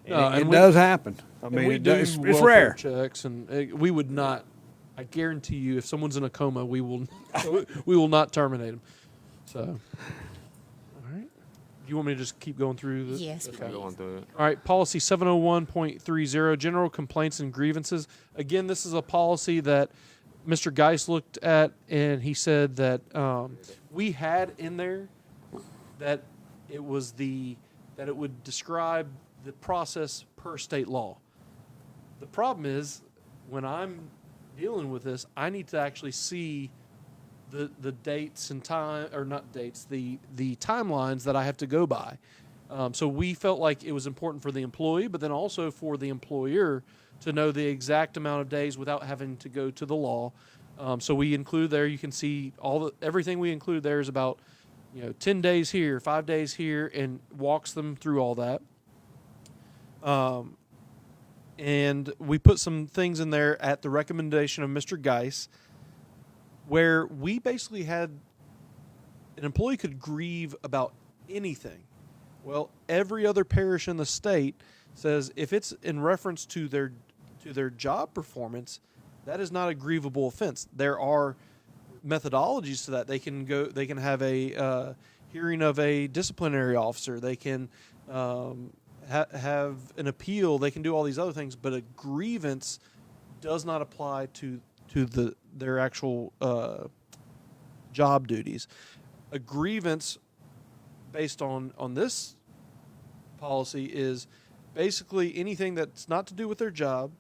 And it does happen. I mean, it's rare. Checks, and we would not. I guarantee you, if someone's in a coma, we will not terminate them. So, all right. you want me to just keep going through this? Yes, Okay. Going through it. All right, policy 701.30, general complaints and grievances. Again, this is a policy that Mr. Geis looked at, and he said that we had in there that it was that it would describe the process per state law. The problem is, when I'm dealing with this, I need to actually see the dates and time, or not dates, the timelines that I have to go by. So we felt like it was important for the employee, but then also for the employer to know the exact amount of days without having to go to the law. So we include there, you can see everything we include there is about 10 days here, 5 days here, and walks them through all that. And we put some things in there at the recommendation of Mr. Geis, where we basically had an employee could grieve about anything. Well, every other parish in the state says if it's in reference to their job performance, that is not a grievable offense. There are methodologies to that. They can have a hearing of a disciplinary officer. They can have an appeal. They can do all these other things, but a grievance does not apply to their actual job duties. A grievance based on this policy is basically anything that's not to do with their job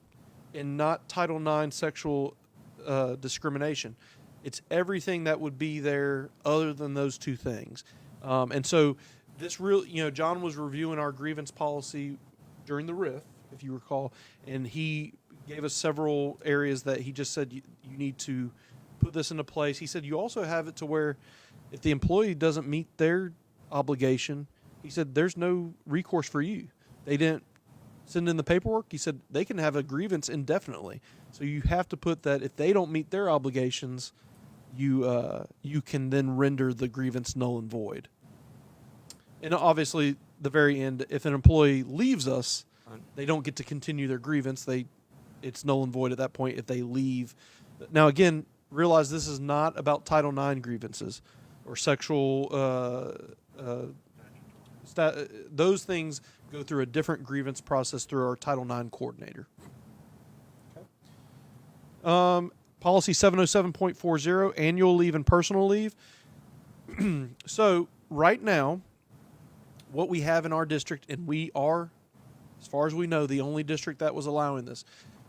and not Title IX sexual discrimination. It's everything that would be there other than those two things. And so this John was reviewing our grievance policy during the RIF, if you recall, and he gave us several areas that he just said you need to put this into place. He said you also have it to where if the employee doesn't meet their obligation, he said there's no recourse for you. They didn't send in the paperwork. He said they can have a grievance indefinitely. So you have to put that if they don't meet their obligations, you can then render the grievance null and void. And obviously, the very end, if an employee leaves us, they don't get to continue their grievance. It's null and void at that point if they leave. Now, again, realize this is not about Title IX grievances or sexual. Those things go through a different grievance process through our Title IX coordinator. Okay. Policy 707.40, annual leave and personal leave. So right now, what we have in our district, and we are, as far as we know, the only district that was allowing this.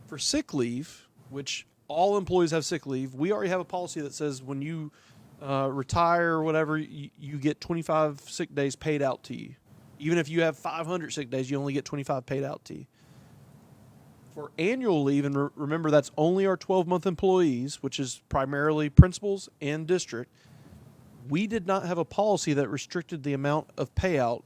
For sick leave, which all employees have sick leave, we already have a policy that says when you retire or whatever, you get 25 sick days paid out to you. Even if you have 500 sick days, you only get 25 paid out to you. For annual leave, and remember that's only our 12-month employees, which is primarily principals and district, we did not have a policy that restricted the amount of payout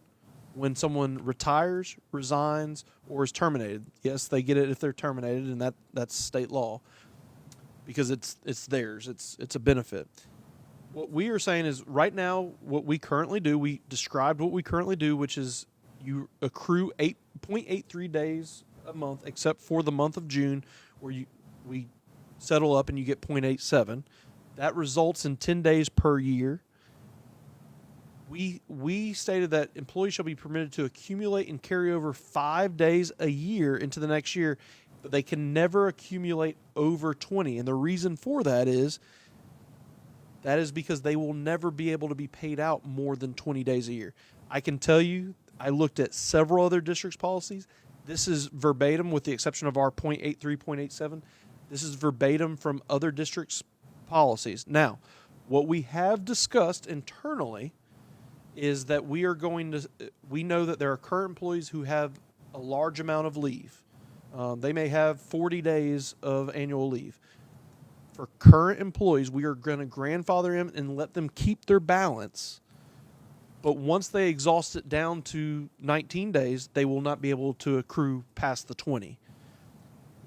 when someone retires, resigns, or is terminated. Yes, they get it if they're terminated, and that's state law because it's theirs. It's a benefit. What we are saying is right now what we currently do, we described what we currently do, which is you accrue 8.83 days a month, except for the month of June, where we settle up and you get 0.87. That results in 10 days per year. We stated that employees shall be permitted to accumulate and carry over 5 days a year into the next year, but they can never accumulate over 20. And the reason for that is because they will never be able to be paid out more than 20 days a year. I can tell you, I looked at several other districts' policies. This is verbatim with the exception of our 0.83, 0.87. This is verbatim from other districts' policies. Now, what we have discussed internally is that we know that there are current employees who have a large amount of leave. They may have 40 days of annual leave. For current employees, we are going to grandfather them and let them keep their balance. But once they exhaust it down to 19 days, they will not be able to accrue past the 20.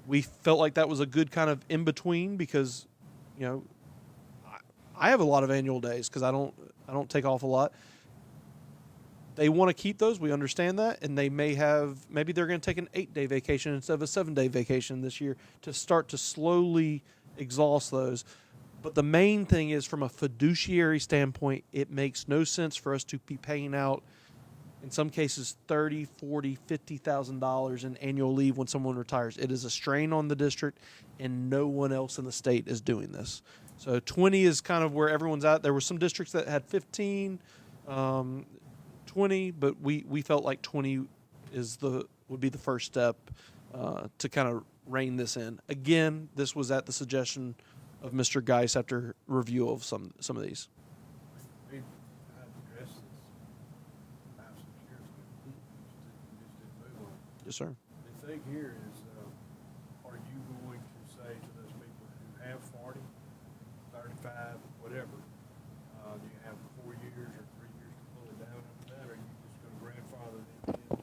We felt like that was a good kind of in-between because, I have a lot of annual days because I don't take off a lot. They want to keep those. We understand that. And maybe they're going to take an 8-day vacation instead of a 7-day vacation this year to start to slowly exhaust those. But the main thing is from a fiduciary standpoint, it makes no sense for us to be paying out in some cases $30, $40, $50,000 in annual leave when someone retires. It is a strain on the district, and no one else in the state is doing this. So 20 is kind of where everyone's at. There were some districts that had 15, 20, but we felt like 20 would be the first step to kind of rein this in. Again, this was at the suggestion of Mr. Geis after review of some of these. We had addressed this about some years ago. Just didn't move on. Yes, sir. The thing here is, are you going to say to those people who have 40, 35, whatever, do you have 4 years or 3 years to pull it down after that, or are you just going to grandfather them in?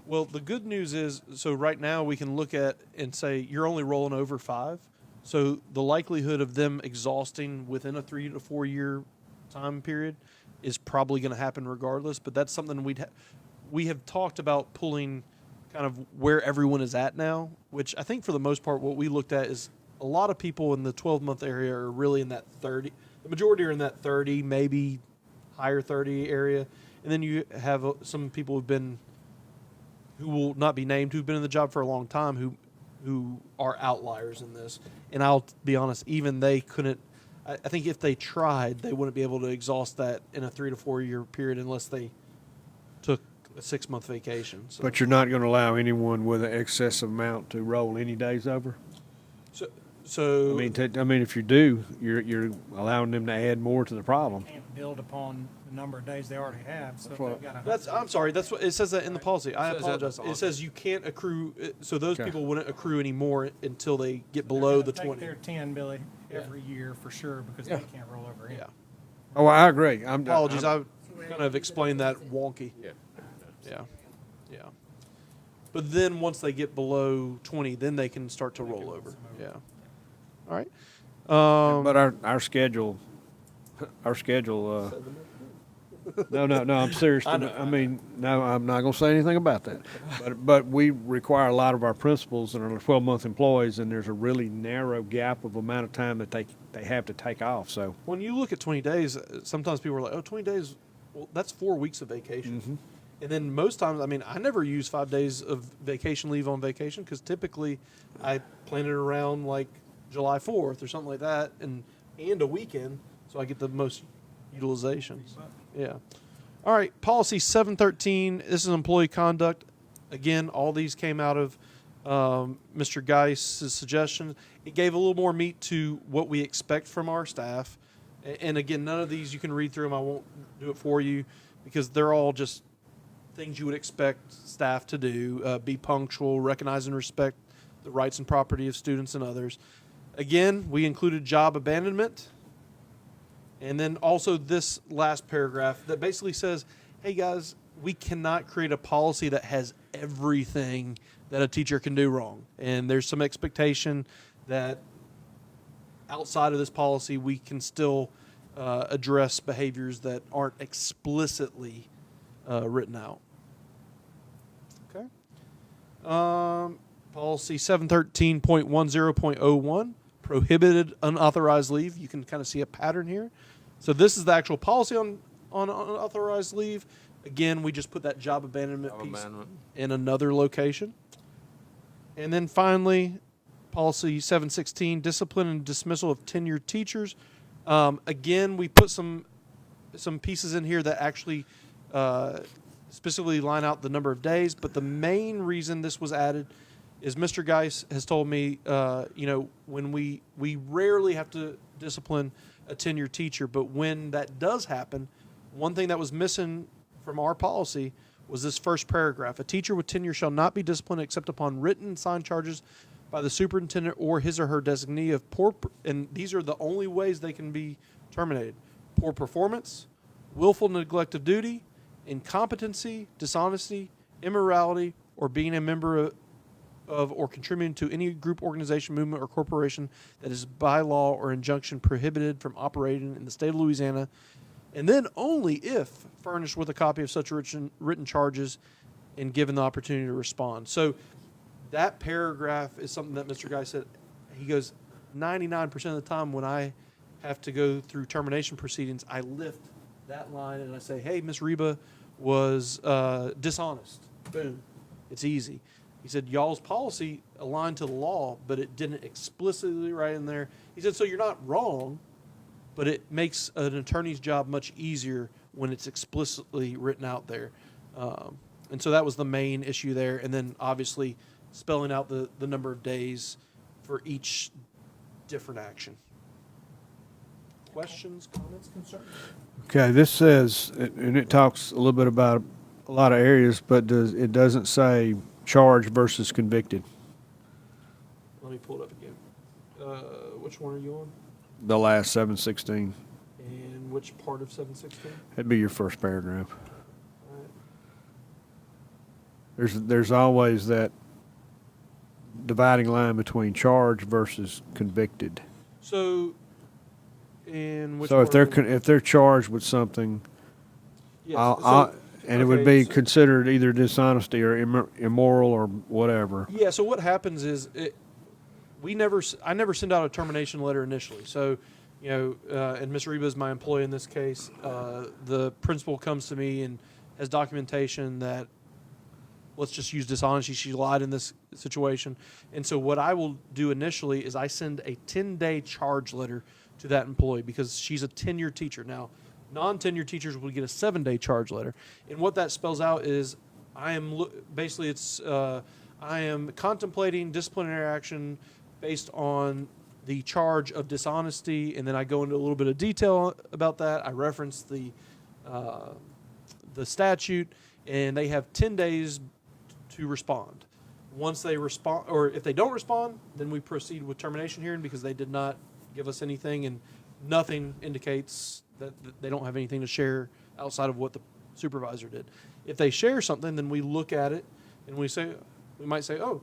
Well, the good news is, so right now we can look at and say you're only rolling over 5. So the likelihood of them exhausting within a 3 to 4 year time period is probably going to happen regardless. But that's something we have talked about pulling kind of where everyone is at now, which I think for the most part what we looked at is a lot of people in the 12-month area are really in that 30. The majority are in that 30, maybe higher 30 area. And then you have some people who will not be named, who've been in the job for a long time, who are outliers in this. And I'll be honest, even they couldn't. I think if they tried, they wouldn't be able to exhaust that in a 3 to 4 year period unless they took a 6-month vacation. So. But you're not going to allow anyone with an excessive amount to roll any days over? So I mean, if you do, you're allowing them to add more to the problem. Can't build upon the number of days they already have. So they've got I'm sorry. That's what it says that in the policy. I apologize. It says you can't accrue. So those people wouldn't accrue anymore until they get below the 20. Their 10, Billy, every year for sure because they can't roll over in. Yeah. Oh, I agree. Apologies. I kind of explained that wonky. Yeah. But then once they get below 20, then they can start to roll over. Yeah. All right. But our schedule. No, I'm serious. I mean, no, I'm not going to say anything about that. But we require a lot of our principals and our 12-month employees, and there's a really narrow gap of amount of time that they have to take off. So when you look at 20 days, sometimes people are like, "Oh, 20 days. Well, that's 4 weeks of vacation." Mm-hmm. And then most times, I mean, I never use 5 days of vacation leave on vacation because typically I plan it around like July 4th or something like that, and a weekend, so I get the most utilization. Yeah. All right. Policy 713. This is employee conduct. Again, all these came out of Mr. Geis's suggestions. It gave a little more meat to what we expect from our staff. And again, none of these you can read through them. I won't do it for you because they're all just things you would expect staff to do. Be punctual, recognize and respect the rights and property of students and others. Again, we included job abandonment. And then also this last paragraph that basically says, hey guys, we cannot create a policy that has everything that a teacher can do wrong. And there's some expectation that outside of this policy, we can still address behaviors that aren't explicitly written out. Okay. Policy 713.10.01, prohibited unauthorized leave. You can kind of see a pattern here. So this is the actual policy on unauthorized leave. Again, we just put that job abandonment piece in another location. And then finally, policy 716, discipline and dismissal of tenured teachers. Again, we put some pieces in here that actually specifically line out the number of days. But the main reason this was added is Mr. Geis has told me, when we rarely have to discipline a tenured teacher, but when that does happen, one thing that was missing from our policy was this first paragraph. A teacher with tenure shall not be disciplined except upon written and signed charges by the superintendent or his or her designee of poor, and these are the only ways they can be terminated: poor performance, willful neglect of duty, incompetency, dishonesty, immorality, or being a member of or contributing to any group, organization, movement, or corporation that is by law or injunction prohibited from operating in the state of Louisiana, and then only if furnished with a copy of such written charges and given the opportunity to respond. So that paragraph is something that Mr. Guy said. He goes, 99% of the time when I have to go through termination proceedings, I lift that line and I say, hey, Ms. Reba, was dishonest. Boom. It's easy. He said, y'all's policy aligned to the law, but it didn't explicitly write in there. He said, so you're not wrong, but it makes an attorney's job much easier when it's explicitly written out there. And so that was the main issue there. And then obviously spelling out the number of days for each different action. Questions, comments, concerns? Okay, this says, and it talks a little bit about a lot of areas, but it doesn't say charged versus convicted. Let me pull it up again. Which one are you on? The last 716. And which part of 716? That'd be your first paragraph. There's always that dividing line between charged versus convicted. So, in which So part if they're charged with something, yes. and it would be considered either dishonesty or immoral or whatever. Yeah. So what happens is I never send out a termination letter initially. So, and Ms. Reba is my employee in this case. The principal comes to me and has documentation that, let's just use dishonesty, she lied in this situation. And so what I will do initially is I send a 10-day charge letter to that employee because she's a tenured teacher. Now, non-tenured teachers will get a 7-day charge letter. And what that spells out is I am contemplating disciplinary action based on the charge of dishonesty, and then I go into a little bit of detail about that. I reference the statute, and they have 10 days to respond. Once they respond, or if they don't respond, then we proceed with termination hearing because they did not give us anything, and nothing indicates that they don't have anything to share outside of what the supervisor did. If they share something, then we look at it and we might say, oh,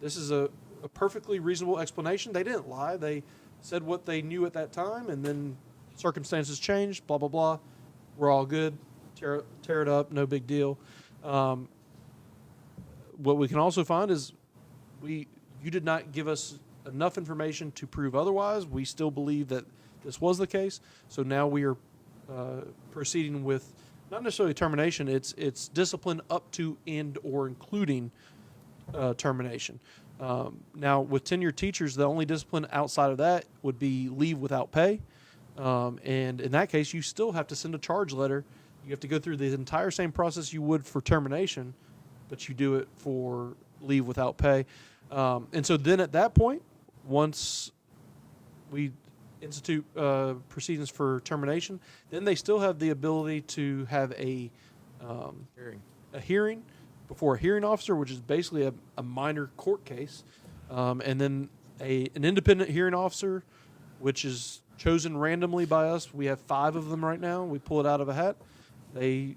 this is a perfectly reasonable explanation. They didn't lie. They said what they knew at that time, and then circumstances changed, blah, blah, blah. We're all good. Tear it up, no big deal. What we can also find is you did not give us enough information to prove otherwise. We still believe that this was the case. So now we are proceeding with not necessarily termination. It's discipline up to and or including termination. Now, with tenured teachers, the only discipline outside of that would be leave without pay. And in that case, you still have to send a charge letter. You have to go through the entire same process you would for termination, but you do it for leave without pay. And so then at that point, once we institute proceedings for termination, then they still have the ability to have a hearing before a hearing officer, which is basically a minor court case, and then an independent hearing officer, which is chosen randomly by us. We have 5 of them right now. We pull it out of a hat. They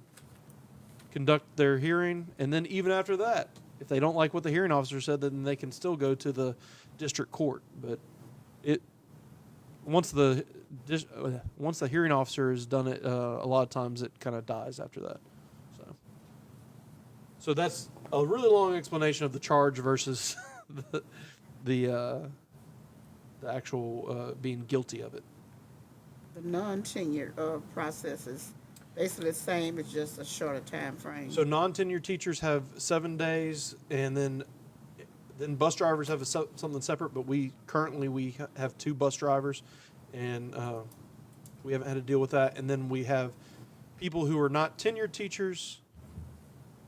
conduct their hearing, and then even after that, if they don't like what the hearing officer said, then they can still go to the district court. But once the hearing officer has done it, a lot of times it kind of dies after that. So that's a really long explanation of the charge versus the actual being guilty of it. The non-tenured process is basically the same, it's just a shorter time frame. So non-tenured teachers have 7 days, and then bus drivers have something separate. But we have 2 bus drivers, and we haven't had to deal with that. And then we have people who are not tenured teachers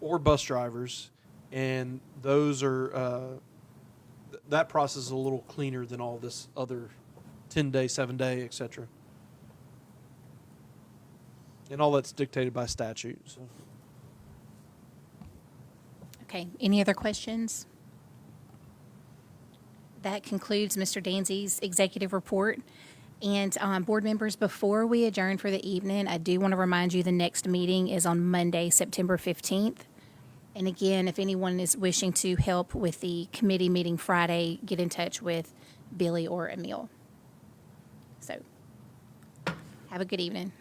or bus drivers, and those are that process is a little cleaner than all this other 10-day, 7-day, etc. And all that's dictated by statute. So. Okay, any other questions? That concludes Mr. Danzy's executive report. And board members, before we adjourn for the evening, I do want to remind you the next meeting is on Monday, September 15th. And again, if anyone is wishing to help with the committee meeting Friday, get in touch with Billy or Emil. So, have a good evening.